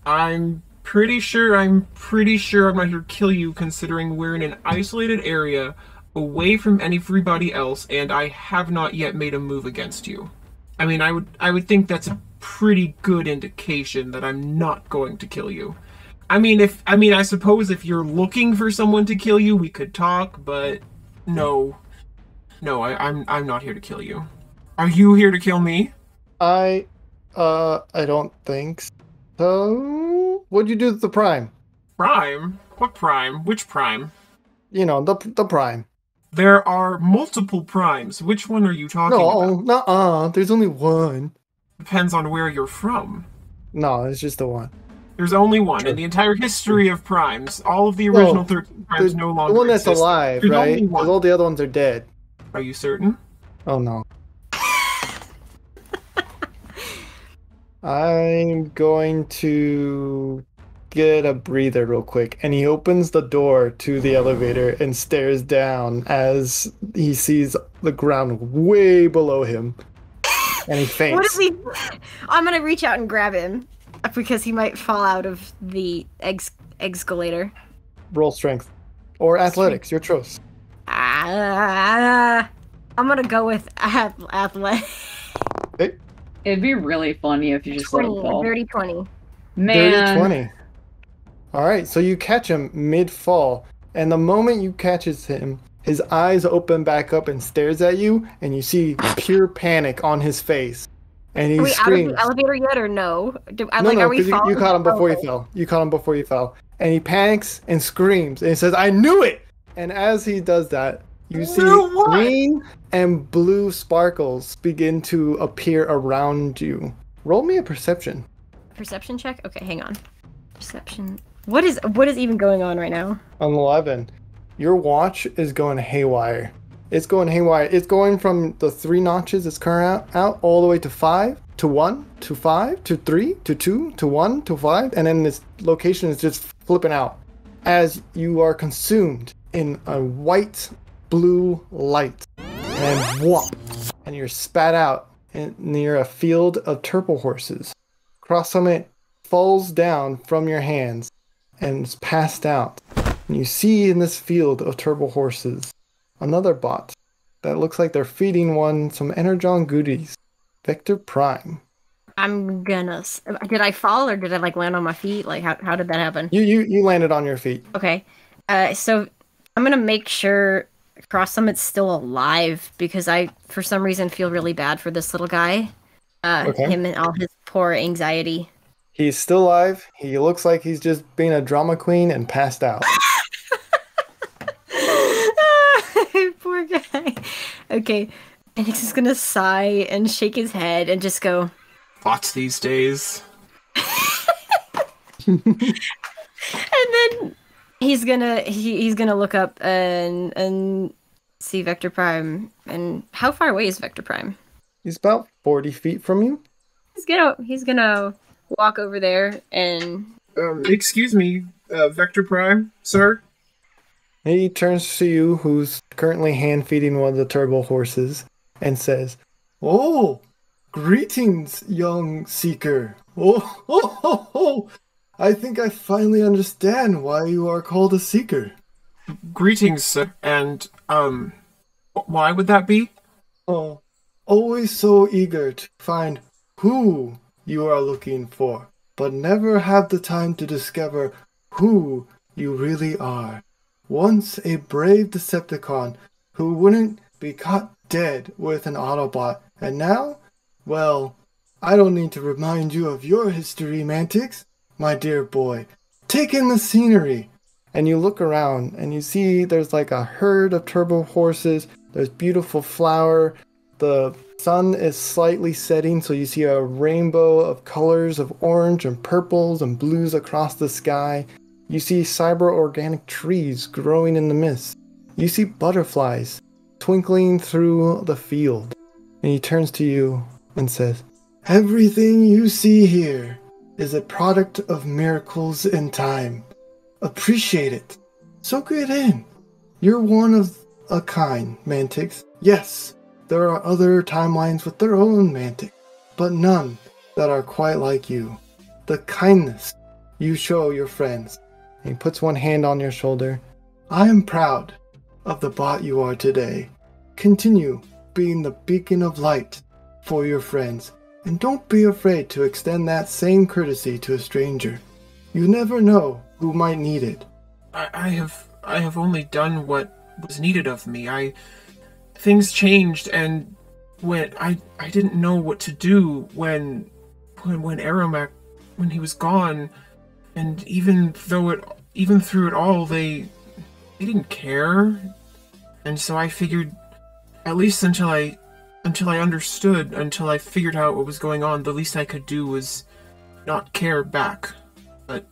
I'm pretty sure I'm not here to kill you, considering we're in an isolated area, away from everybody else, and I have not yet made a move against you. I mean, I would think that's a pretty good indication that I'm not going to kill you. I suppose if you're looking for someone to kill you, we could talk, but no, I'm not here to kill you. Are you here to kill me? I don't think so. What'd you do to the Prime? Prime? What Prime? Which Prime? The Prime. There are multiple Primes. Which one are you talking about? No, there's only one. Depends on where you're from. No, it's just the one. There's only one. In the entire history of Primes, all of the original 13 Primes no longer the one that's exist. alive, There's right? Because all the other ones are dead. Are you certain? Oh, no. I'm going to get a breather real quick. And he opens the door to the elevator and stares down as he sees the ground way below him. And he faints. What if he... I'm gonna reach out and grab him. Because he might fall out of the escalator. Roll strength. Or athletics, your choice. I'm gonna go with athletics. Hey. It'd be really funny if you just let him fall. Dirty 20. Man. Dirty 20. Alright, so you catch him mid-fall. And the moment you catches him, his eyes open back up and stares at you. And you see pure panic on his face. And he screams. Are we out of the elevator yet or no? No, because you caught him before you fell. You caught him before you fell. And he panics and screams. And he says, I knew it! And as he does that, you see green and blue sparkles begin to appear around you. Roll me a perception. Perception check? Okay, hang on. Perception. What is even going on right now? On 11. Your watch is going haywire. It's going haywire. It's going from the 3 notches it's current out all the way to 5, to 1, to 5, to 3, to 2, to 1, to 5, and then this location is just flipping out as you are consumed in a white blue light. And whop! And you're spat out near a field of turtle horses. Cross Summit falls down from your hands and is passed out. And you see in this field of turtle horses another bot that looks like they're feeding one some Energon goodies. Vector Prime. I'm gonna... Did I fall or did I land on my feet? How did that happen? You landed on your feet. Okay. So I'm gonna make sure Cross Summit's still alive because I, for some reason, feel really bad for this little guy. Okay. Him and all his poor anxiety. He's still alive. He looks like he's just being a drama queen and passed out. Poor guy. Okay. And he's just gonna sigh and shake his head and just go, bots these days. And then he's gonna look up and see Vector Prime. And how far away is Vector Prime? He's about 40 feet from you. He's gonna walk over there and Excuse me, Vector Prime, sir? He turns to you, who's currently hand-feeding one of the turbo horses, and says, "Oh, greetings, young seeker. Oh. I think I finally understand why you are called a seeker." Greetings, sir. And, why would that be? Oh, always so eager to find who you are looking for, but never have the time to discover who you really are. Once a brave Decepticon who wouldn't be caught dead with an Autobot, and now, well, I don't need to remind you of your history, Mantix, my dear boy. Take in the scenery. And you look around and you see there's like a herd of turbo horses. There's beautiful flower. The sun is slightly setting, so you see a rainbow of colors of orange and purples and blues across the sky. You see cyber-organic trees growing in the mist. You see butterflies twinkling through the field. And he turns to you and says, "Everything you see here is a product of miracles in time. Appreciate it. Soak it in. You're one of a kind, Mantix. Yes, there are other timelines with their own Mantix, but none that are quite like you. The kindness you show your friends." And he puts one hand on your shoulder. "I am proud of the bot you are today. Continue being the beacon of light for your friends, and don't be afraid to extend that same courtesy to a stranger. You never know who might need it." I have only done what was needed of me. Things changed, and when I didn't know what to do when Aromac, when he was gone, and even through it all, they didn't care, and so I figured, at least until I understood, until I figured out what was going on, the least I could do was not care back. But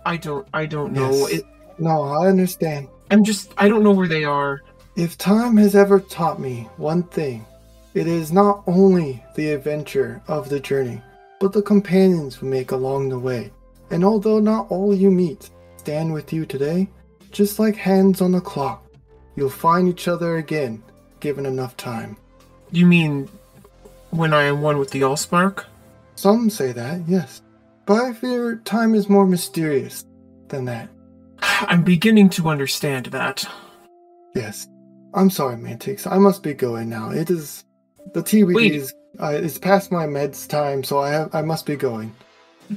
I don't know. Yes. No, I understand. I don't know where they are. If time has ever taught me one thing, it is not only the adventure of the journey, but the companions we make along the way. And although not all you meet stand with you today, just like hands on the clock, you'll find each other again, given enough time. You mean when I am one with the Allspark? Some say that, yes. But I fear time is more mysterious than that. I'm beginning to understand that. Yes. I'm sorry, Mantix. I must be going now. It is... The TBD is... it's past my meds time, so I must be going.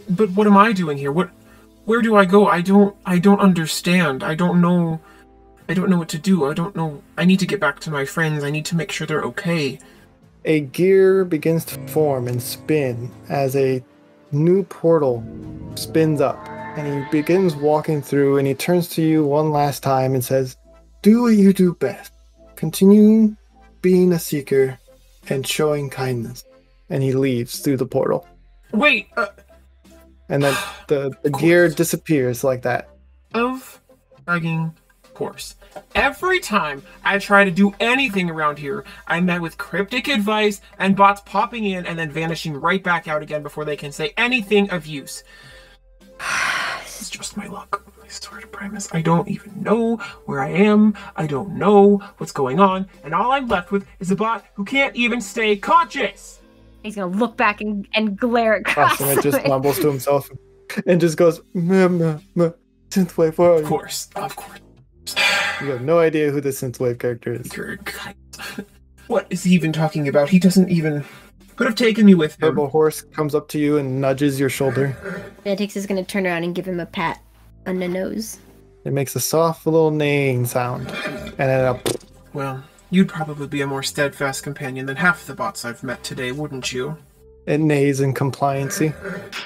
But what am I doing here? Where do I go? I don't understand. I don't know what to do. I don't know. I need to get back to my friends. I need to make sure they're okay. A gear begins to form and spin as a new portal spins up. And he begins walking through, and he turns to you one last time and says, "Do what you do best. Continue being a seeker and showing kindness." And he leaves through the portal. Wait! And then the gear disappears like that. Of fucking course. Every time I try to do anything around here, I'm met with cryptic advice and bots popping in and then vanishing right back out again before they can say anything of use. This is just my luck. I swear to Primus, I don't even know where I am. I don't know what's going on. And all I'm left with is a bot who can't even stay conscious. He's gonna look back and glare at Cross. And it just mumbles to himself and just goes, Synthwave, where are you? Of course. You have no idea who the Synthwave character is. What is he even talking about? He doesn't even... Could have taken me with him. Turbo Horse comes up to you and nudges your shoulder. Mantix is gonna turn around and give him a pat on the nose. It makes a soft little neighing sound. And then Well, you'd probably be a more steadfast companion than half the bots I've met today, wouldn't you? It neighs in compliancy.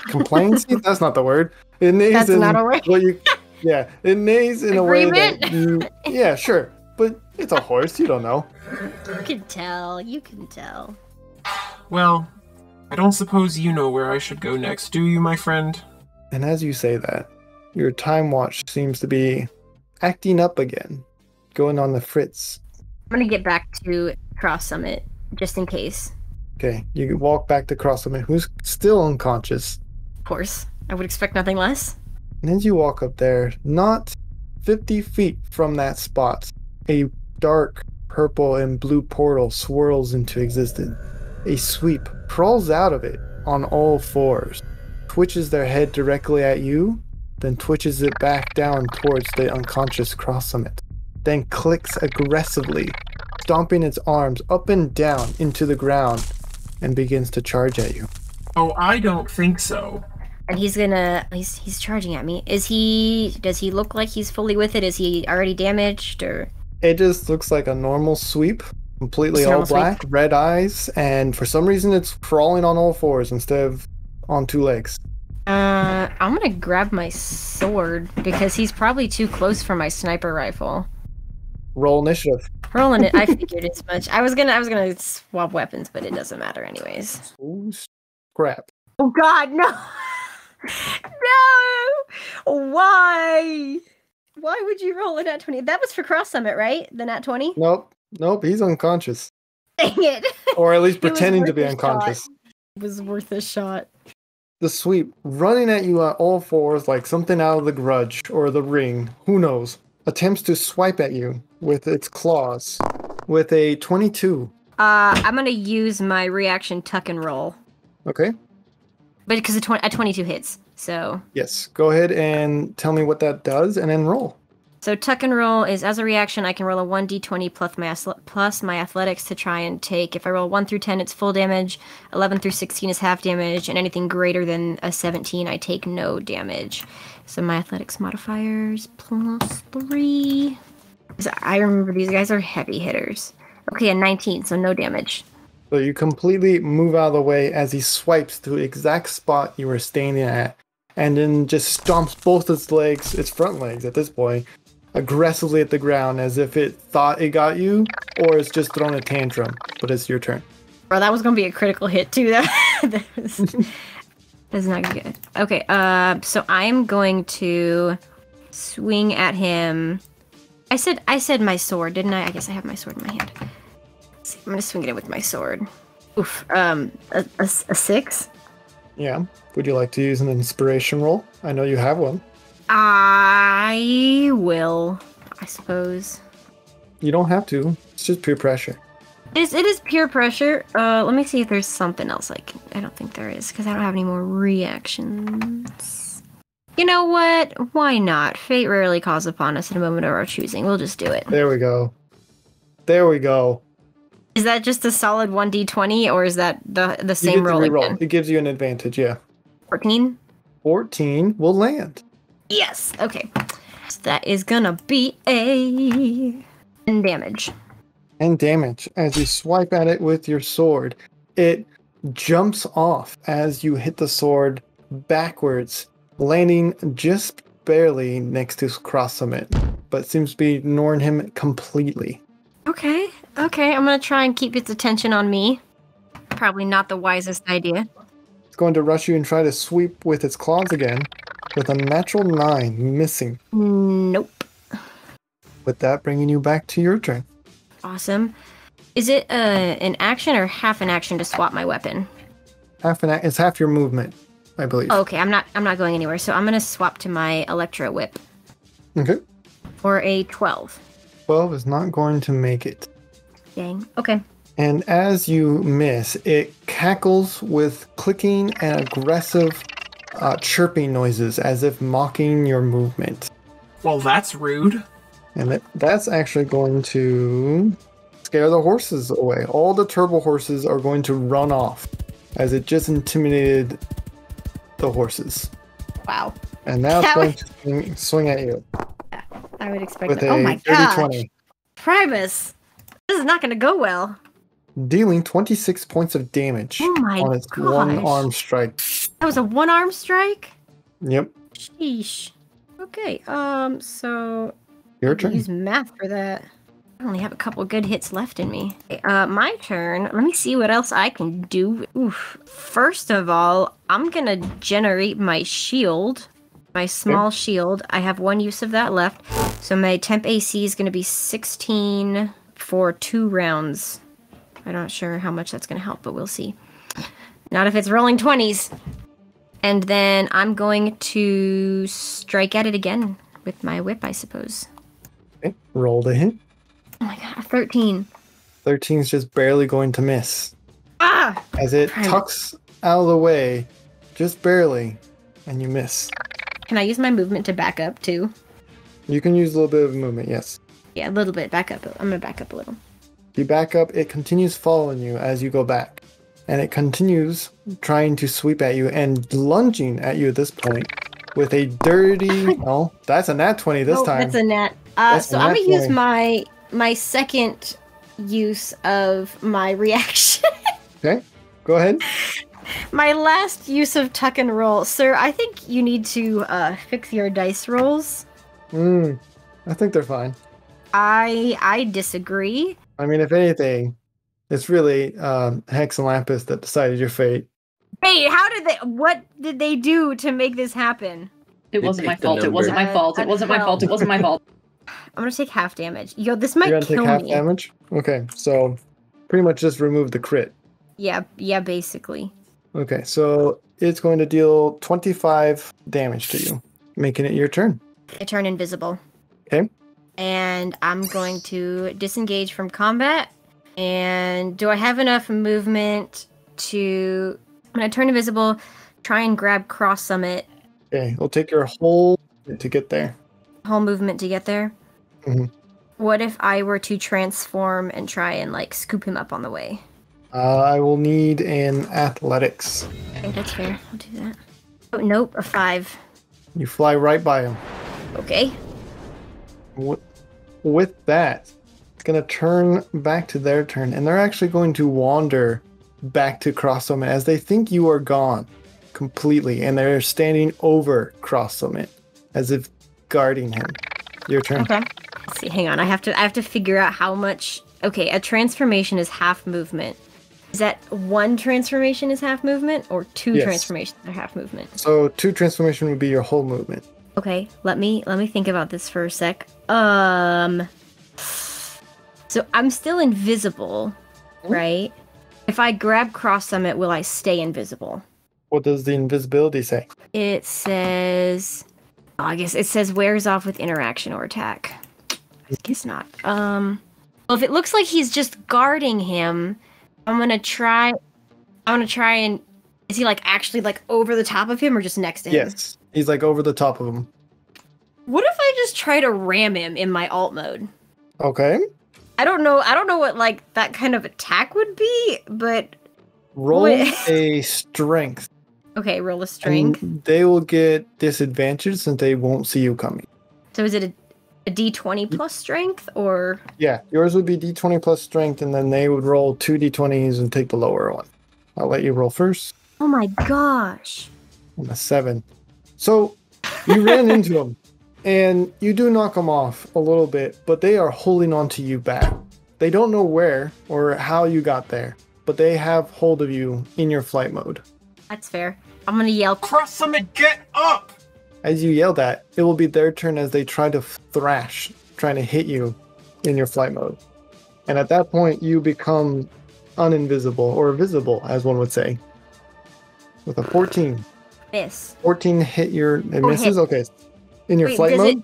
Compliancy? That's not the word. It neighs That's in not a word. Yeah, it neighs in Agreement? a way that you... Yeah, sure. But it's a horse, you don't know. You can tell. You can tell. Well, I don't suppose you know where I should go next, do you, my friend? And as you say that, your time watch seems to be acting up again, going on the fritz. I'm gonna get back to Cross Summit, just in case. Okay, you walk back to Cross Summit, who's still unconscious. Of course. I would expect nothing less. And as you walk up there, not 50 feet from that spot, a dark purple and blue portal swirls into existence. A sweep crawls out of it on all fours, twitches their head directly at you, then twitches it back down towards the unconscious Cross Summit, then clicks aggressively, stomping its arms up and down into the ground, and begins to charge at you. Oh, I don't think so. And he's charging at me. Does he look like he's fully with it? Is he already damaged, or? It just looks like a normal sweep, completely all black, red eyes, and for some reason it's crawling on all fours instead of on two legs. I'm gonna grab my sword because he's probably too close for my sniper rifle. Roll initiative. Rolling it. I figured as much. I was gonna swap weapons, but it doesn't matter anyways. Ooh, crap. Oh God, no! No! Why? Why would you roll a nat 20? That was for Cross Summit, right? The nat 20? Nope, he's unconscious. Dang it! Or at least pretending to be unconscious. It was worth a shot. The sweep, running at you at all fours like something out of the Grudge or the Ring, who knows, attempts to swipe at you with its claws with a 22. I'm gonna use my reaction tuck and roll. Okay. But because a 22 hits, so... Yes, go ahead and tell me what that does, and then roll. So tuck and roll is, as a reaction, I can roll a 1d20 plus my athletics to try and take. If I roll 1 through 10, it's full damage, 11 through 16 is half damage, and anything greater than a 17, I take no damage. So my athletics modifiers plus 3. I remember these guys are heavy hitters. Okay, a 19, so no damage. So you completely move out of the way as he swipes to the exact spot you were standing at, and then just stomps both its legs, its front legs at this point, aggressively at the ground as if it thought it got you, or it's just thrown a tantrum. But it's your turn. Bro, that was going to be a critical hit too. That's not good. Okay, so I'm going to swing at him. I said my sword, didn't I? I guess I have my sword in my hand. I'm gonna swing it with my sword. Oof. A 6. Yeah. Would you like to use an inspiration roll? I know you have one. I will, I suppose. You don't have to. It's just peer pressure. It is peer pressure. Let me see if there's something else I don't think there is, because I don't have any more reactions. You know what? Why not? Fate rarely calls upon us in a moment of our choosing. We'll just do it. There we go. There we go. Is that just a solid 1d20, or is that the same roll again? It gives you an advantage, yeah. 14? 14 will land. Yes, okay. So that is gonna be a... and damage. And damage. As you swipe at it with your sword, it jumps off as you hit the sword backwards, landing just barely next to Cross Summit, but seems to be ignoring him completely. Okay, I'm gonna try and keep its attention on me. Probably not the wisest idea. It's going to rush you and try to sweep with its claws again, with a natural 9, missing. Nope. With that bringing you back to your turn. Awesome. Is it an action or half an action to swap my weapon? It's half your movement, I believe. Oh, okay, I'm not going anywhere, so I'm gonna swap to my Electro Whip. Okay. For a 12. 12 is not going to make it. Dang. Okay. And as you miss, it cackles with clicking and aggressive chirping noises as if mocking your movement. Well, that's rude. And that's actually going to scare the horses away. All the turbo horses are going to run off as it just intimidated the horses. Wow. And now it's going to swing at you. I would expect with that. Oh my gosh. 20. Primus! This is not going to go well. Dealing 26 points of damage on its one-arm strike. That was a one-arm strike? Yep. Sheesh. Okay, so... Your turn. Use math for that. I only have a couple good hits left in me. My turn. Let me see what else I can do. Oof. First of all, I'm gonna generate my shield. My small shield. I have one use of that left. So my temp AC is gonna be 16 for 2 rounds. I'm not sure how much that's gonna help, but we'll see. Not if it's rolling 20s. And then I'm going to strike at it again with my whip, I suppose. Okay, roll the hit. Oh my god, 13. 13 is just barely going to miss. Ah! As it tucks out of the way, just barely, and you miss. Can I use my movement to back up too? You can use a little bit of movement, yes. Yeah, a little bit. Back up. I'm gonna back up a little. You back up, it continues following you as you go back. And it continues trying to sweep at you and lunging at you at this point with a dirty... Oh, that's a nat 20 this time. That's a nat. So I'm gonna use my second use of my reaction. Okay, go ahead. My last use of tuck and roll. Sir, I think you need to fix your dice rolls. I think they're fine. I disagree. I mean, if anything, it's really Hex and Lapis that decided your fate. Hey, what did they do to make this happen? It wasn't my fault. It wasn't my fault. It wasn't my fault. It wasn't my fault. I'm gonna take half damage. Yo, this might You're gonna kill take half me. damage? Okay, so pretty much just remove the crit. Yeah, basically. Okay, so it's going to deal 25 damage to you, making it your turn. I turn invisible. Okay. And I'm going to disengage from combat. And do I have enough movement to... I'm going to turn invisible, try and grab Cross Summit. Okay, it'll take your whole to get there. Whole movement to get there? Mm-hmm. What if I were to transform and try and, like, scoop him up on the way? I will need an athletics. Okay, that's fair. I'll do that. Oh, nope, a 5. You fly right by him. Okay. With that, it's going to turn back to their turn, and they're actually going to wander back to Cross Summit as they think you are gone completely, and they're standing over Cross Summit as if guarding him. Your turn. Okay. Let's see, hang on. I have to figure out how much... Okay, a transformation is half movement. Is that one transformation is half movement, or two transformations are half movement? So 2 transformation would be your whole movement. Okay, let me think about this for a sec. So I'm still invisible, right? If I grab Cross Summit, will I stay invisible? What does the invisibility say? It says... Oh, I guess it says wears off with interaction or attack. I guess not. Well, if it looks like he's just guarding him, I'm gonna try and... Is he, like, actually, like, over the top of him or just next to him? Yes. He's, like, over the top of him. What if I just try to ram him in my alt mode? Okay. I don't know what, like, that kind of attack would be, but... Roll a strength. Okay, roll a strength. And they will get disadvantage since they won't see you coming. So is it a d20 plus strength, or...? Yeah, yours would be d20 plus strength, and then they would roll 2 d20s and take the lower one. I'll let you roll first. Oh my gosh. On a 7. So, you ran into them, and you do knock them off a little bit, but they are holding on to you back. They don't know where or how you got there, but they have hold of you in your flight mode. That's fair. I'm gonna yell, Cross Summit, get up! As you yell that, it will be their turn as they try to thrash, trying to hit you in your flight mode. And at that point, you become uninvisible, or visible, as one would say. With a 14. miss. 14 hit your... It misses? Hit. Okay. In your flight does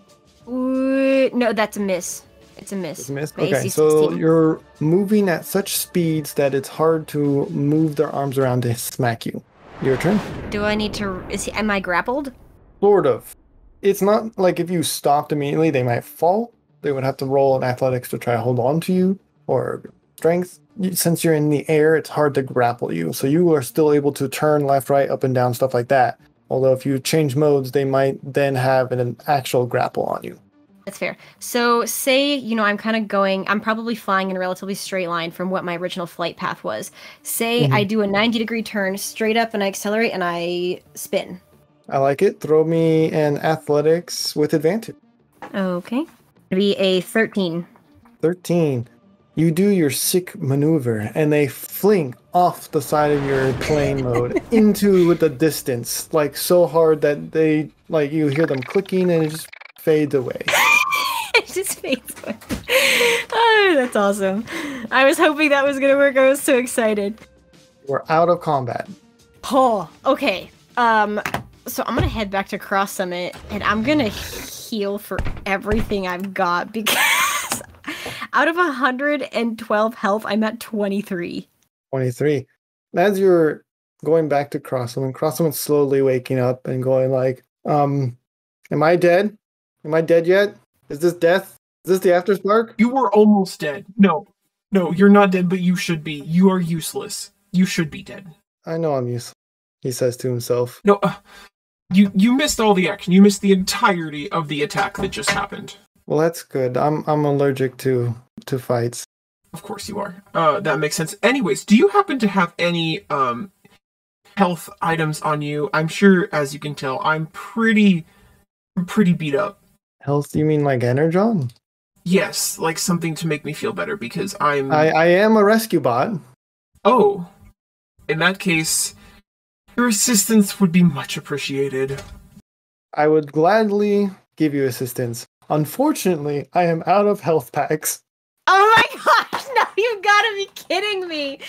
mode? No, that's a miss. It's a miss. It's a miss? My Okay, AC so 16. you're moving at such speeds that it's hard to move their arms around to smack you. Your turn? Do I need to... Am I grappled? Sort of. It's not like if you stopped immediately, they might fall. They would have to roll an athletics to try to hold on to you, or strength. Since you're in the air, it's hard to grapple you. So you are still able to turn left, right, up and down, stuff like that. Although if you change modes, they might then have an actual grapple on you. That's fair. So say, I'm kind of I'm probably flying in a relatively straight line from what my original flight path was. Say I do a 90-degree turn straight up and I accelerate and I spin. I like it. Throw me an athletics with advantage. Okay. It'll be a 13. 13. You do your sick maneuver, and they fling off the side of your plane mode into the distance, like so hard that they, like, you hear them clicking and it just fades away. It just fades away. Oh, that's awesome. I was hoping that was gonna work. I was so excited. We're out of combat. Oh, okay. So I'm gonna head back to Cross Summit, and I'm gonna heal for everything I've got because out of 112 health, I'm at 23. 23. As you're going back to Cross Summit's slowly waking up and going like, am I dead? Am I dead yet? Is this death? Is this the after spark? You were almost dead. No, you're not dead, but you should be. You are useless. You should be dead. I know I'm useless, he says to himself. No, you missed all the action. You missed the entirety of the attack that just happened. Well, that's good. I'm allergic to fights. Of course you are. That makes sense. Anyways, do you happen to have any health items on you? I'm sure, as you can tell, I'm pretty beat up. Health? You mean like Energon? Yes, like something to make me feel better because I am a rescue bot. Oh, in that case, your assistance would be much appreciated. I would gladly give you assistance. Unfortunately, I am out of health packs. Oh my gosh, no, you've gotta be kidding me.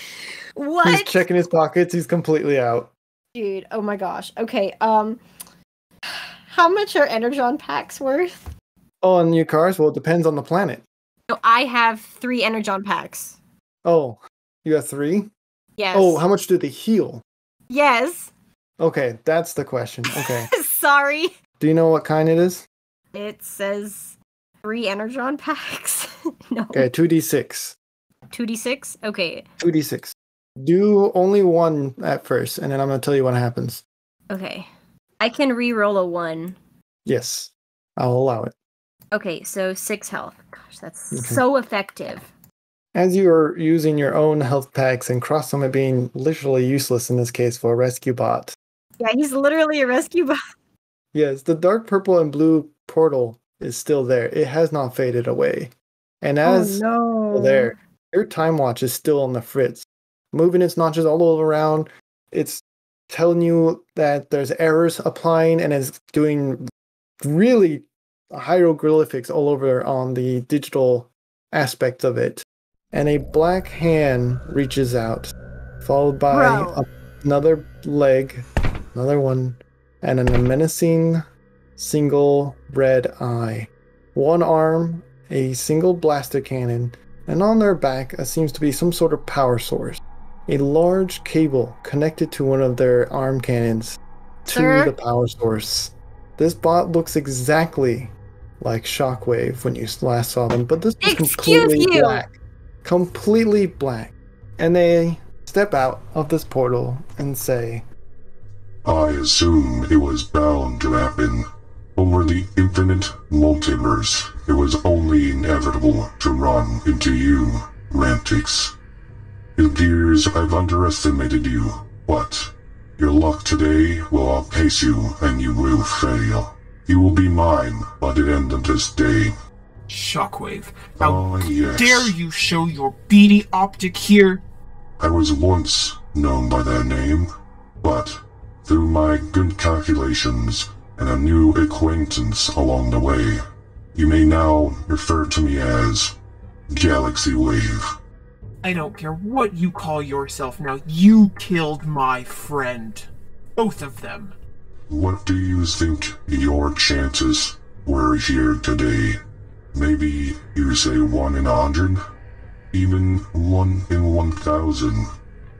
What? He's checking his pockets, he's completely out. Dude, oh my gosh. Okay, how much are Energon packs worth? Oh, on your cars? Well, it depends on the planet. So I have 3 Energon packs. Oh, you have 3? Yes. Oh, how much do they heal? Yes. Okay, that's the question. Okay. Sorry. Do you know what kind it is? It says 3 Energon packs. No. Okay, 2d6. 2d6? Okay. 2d6. Do only one at first, and then I'm going to tell you what happens. Okay. I can re-roll a 1. Yes, I'll allow it. Okay, so 6 health. Gosh, that's so effective. As you are using your own health packs and Cross Summit being literally useless in this case for a rescue bot. Yeah, he's literally a rescue bot. Yes, the dark purple and blue portal is still there. It has not faded away. And as there, your time watch is still on the fritz. Moving its notches all around. It's telling you that there's errors applying and is doing really hieroglyphics all over on the digital aspect of it. And a black hand reaches out, followed by another leg, another one, and a menacing single red eye. One arm, a single blaster cannon, and on their back seems to be some sort of power source. A large cable connected to one of their arm cannons to the power source. This bot looks exactly like Shockwave when you last saw them, but this is completely black. Completely black. And they step out of this portal and say, I assume it was bound to happen. Over the infinite multiverse, it was only inevitable to run into you, Mantix. It appears I've underestimated you, but your luck today will outpace you and you will fail. You will be mine by the end of this day. Shockwave, how dare you show your beady optic here? I was once known by that name, but through my good calculations and a new acquaintance along the way, you may now refer to me as Galaxy Wave. I don't care what you call yourself now. You killed my friend. Both of them. What do you think your chances were here today? Maybe you say 1 in 100? Even 1 in 1,000?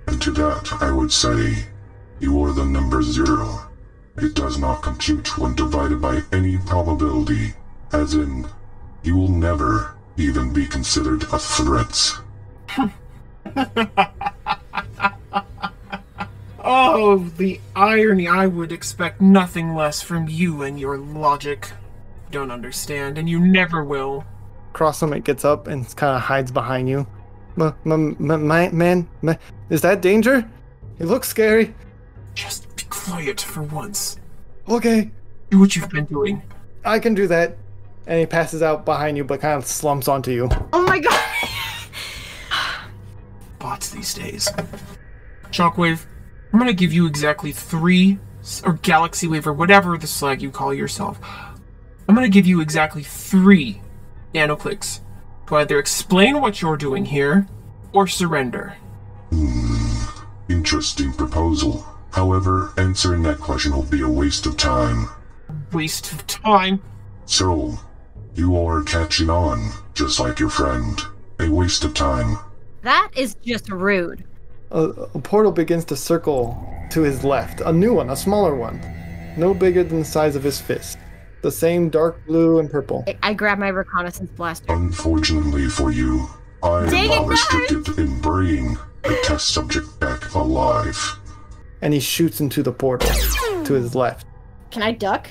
And to that I would say, you are the number 0. It does not compute when divided by any probability, as in, you will never even be considered a threat. Oh, the irony. I would expect nothing less from you and your logic. Don't understand, and you never will. Cross Summit gets up and kind of hides behind you. Man, is that danger? It looks scary. Just be quiet for once. Okay. Do what you've been doing. I can do that. And he passes out behind you, but kind of slumps onto you. Oh my god! Bots these days. Shockwave, I'm gonna give you exactly 3, or Galaxy Wave, or whatever the slag you call yourself. I'm gonna give you exactly 3 nanoclicks to either explain what you're doing here, or surrender. Interesting proposal. However, answering that question will be a waste of time. Waste of time? So, you are catching on, just like your friend. A waste of time. That is just rude. A portal begins to circle to his left. A new one, a smaller one. No bigger than the size of his fist. The same dark blue and purple. I grab my reconnaissance blaster. Unfortunately for you, I Dang am it, not guys! restricted in bringing the test subject back alive. And he shoots into the portal to his left. Can I duck?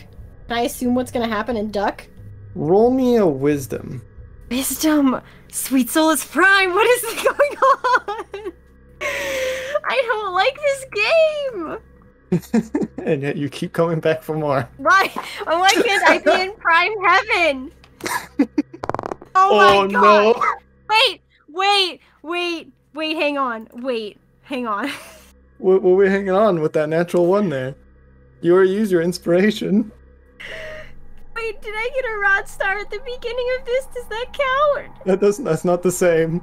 Can I assume what's gonna happen and duck? Roll me a wisdom. Wisdom! Sweet Solus Prime, what is going on? I don't like this game! And yet you keep coming back for more. Why can't I be in Prime Heaven? Oh Oh, my god! no! Wait, hang on. What were we hanging on with that natural one there? You already used your inspiration. Wait, did I get a rod star at the beginning of this? Does that count? That's not the same.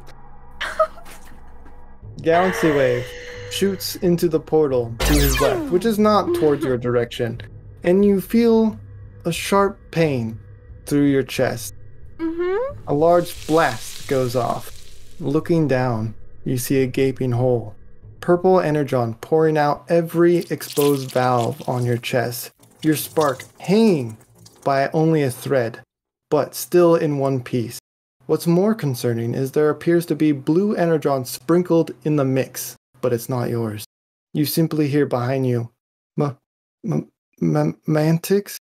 Galaxy Wave shoots into the portal to his left, which is not towards your direction. And you feel a sharp pain through your chest. Mm-hmm. A large blast goes off. Looking down, you see a gaping hole. Purple energon pouring out every exposed valve on your chest. Your spark hanging by only a thread, but still in one piece. What's more concerning is there appears to be blue energon sprinkled in the mix, but it's not yours. You simply hear behind you, Mantix,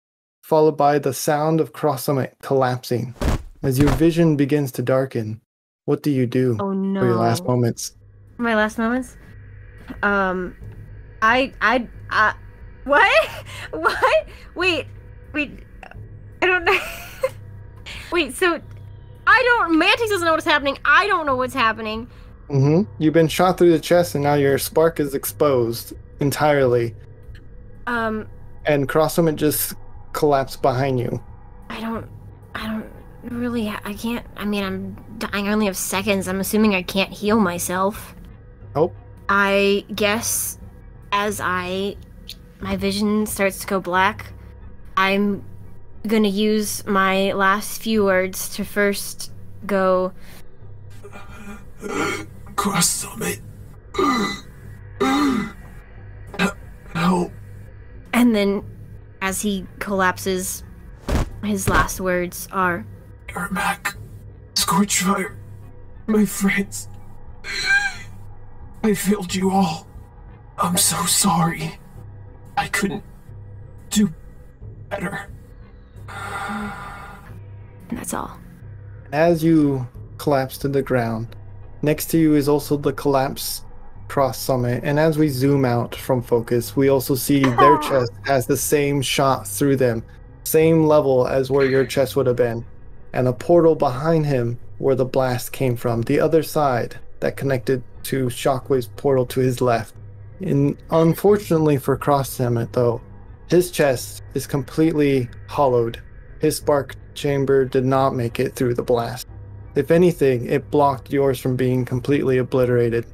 followed by the sound of Cross Summit collapsing. As your vision begins to darken, what do you do Oh no. for your last moments? My last moments? What? Wait, I don't know. Wait, so, Mantix doesn't know what's happening, I don't know what's happening. You've been shot through the chest and now your spark is exposed entirely. And Cross Summit just collapsed behind you. I don't really, I can't, I mean, I'm dying, I only have seconds, I'm assuming I can't heal myself. Nope. I guess as my vision starts to go black, I'm gonna use my last few words to first go, Cross Summit. Help. and then as he collapses, his last words are, Ermac. Scorchfire. My friends. I failed you all. I'm so sorry. I couldn't do better. and that's all. As you collapse to the ground, next to you is also the collapsed Cross Summit. And as we zoom out from focus, we also see their chest has the same shot through them, same level as where your chest would have been. And a portal behind him where the blast came from, the other side that connected to Shockwave's portal to his left. And unfortunately for Cross Summit though, his chest is completely hollowed. His spark chamber did not make it through the blast. If anything, it blocked yours from being completely obliterated,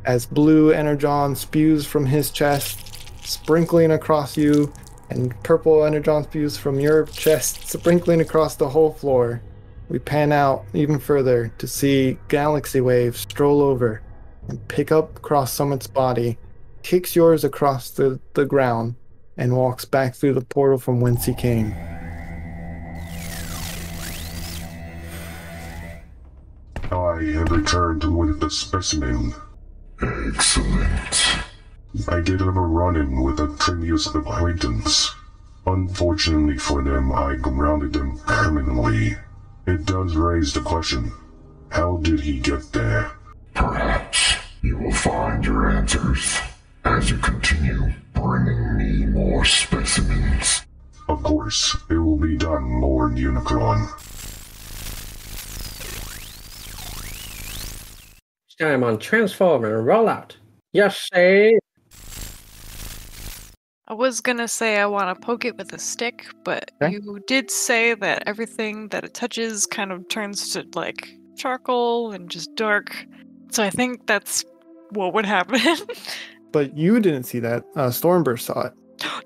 as blue energon spews from his chest, sprinkling across you, and purple energon spews from your chest, sprinkling across the whole floor. We pan out even further to see Galaxy Wave stroll over and pick up Cross Summit's body, kicks yours across the ground, and walks back through the portal from whence he came. I have returned with the specimen. Excellent. I did have a run-in with a previous acquaintance. Unfortunately for them, I grounded them permanently. It does raise the question, how did he get there? Perhaps you will find your answers as you continue bringing me more specimens. Of course, it will be done, Lord Unicron. time on Transform and Roll Out. Yes, say. I was gonna say I want to poke it with a stick, but Okay. you did say that everything that it touches kind of turns to like charcoal and just dark. So I think that's what would happen. But you didn't see that. Stormburst saw it.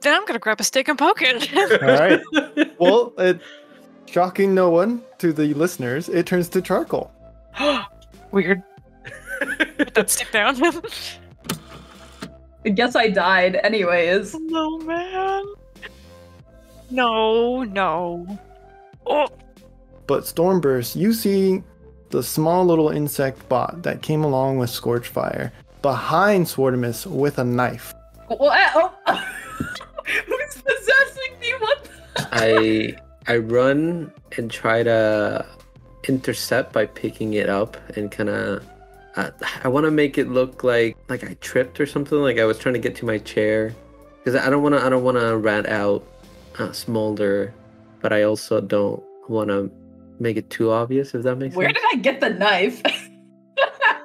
Then I'm gonna grab a stick and poke it. All right. Well, shocking no one to the listeners, it turns to charcoal. Weird. Put that stick down. I guess I died anyways. No, man. No. Oh. But Stormburst, you see the small little insect bot that came along with Scorchfire behind Swartimus with a knife. Who's possessing me? What? I run and try to intercept by picking it up and kind of. I want to make it look like I tripped or something. Like I was trying to get to my chair, because I don't want to rat out Smolder, but I also don't want to make it too obvious. If that makes sense. Where did I get the knife?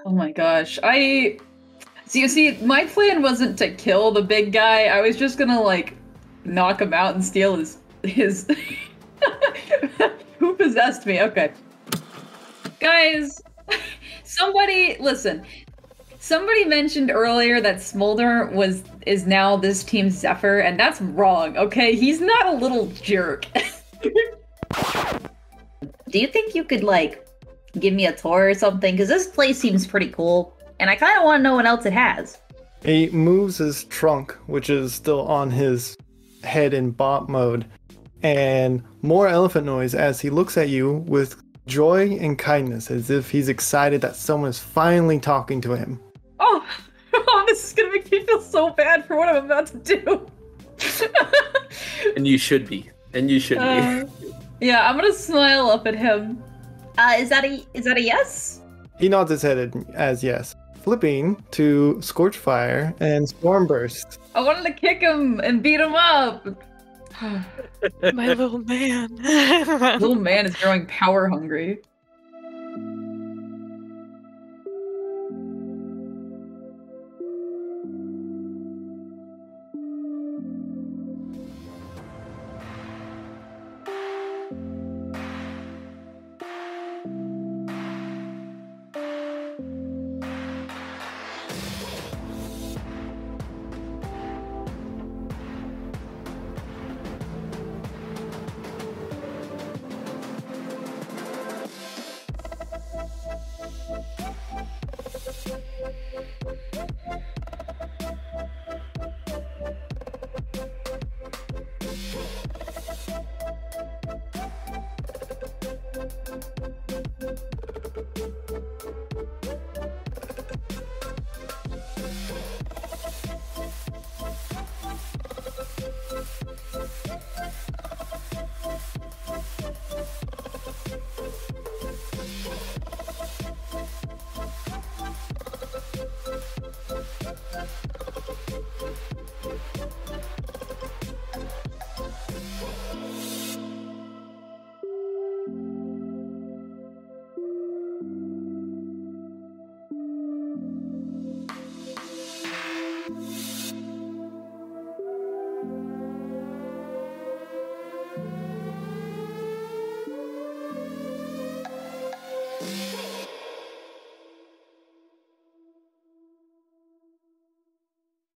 Oh my gosh, You see, my plan wasn't to kill the big guy. I was just gonna knock him out and steal his. Who possessed me? Okay, guys. Somebody listen. Somebody mentioned earlier that Smolder is now this team Zephyr, and that's wrong. Okay, he's not a little jerk. Do you think you could give me a tour or something? Because this place seems pretty cool, and I kind of want to know what else it has. He moves his trunk, which is still on his head in bot mode, and more elephant noise as he looks at you with joy and kindness, as if he's excited that someone is finally talking to him. Oh, this is gonna make me feel so bad for what I'm about to do. And you should be. Yeah, I'm gonna smile up at him. Is that a yes? He nods his head as yes. Flipping to Scorchfire and Stormburst. I wanted to kick him and beat him up. My little man. Little man is growing power hungry.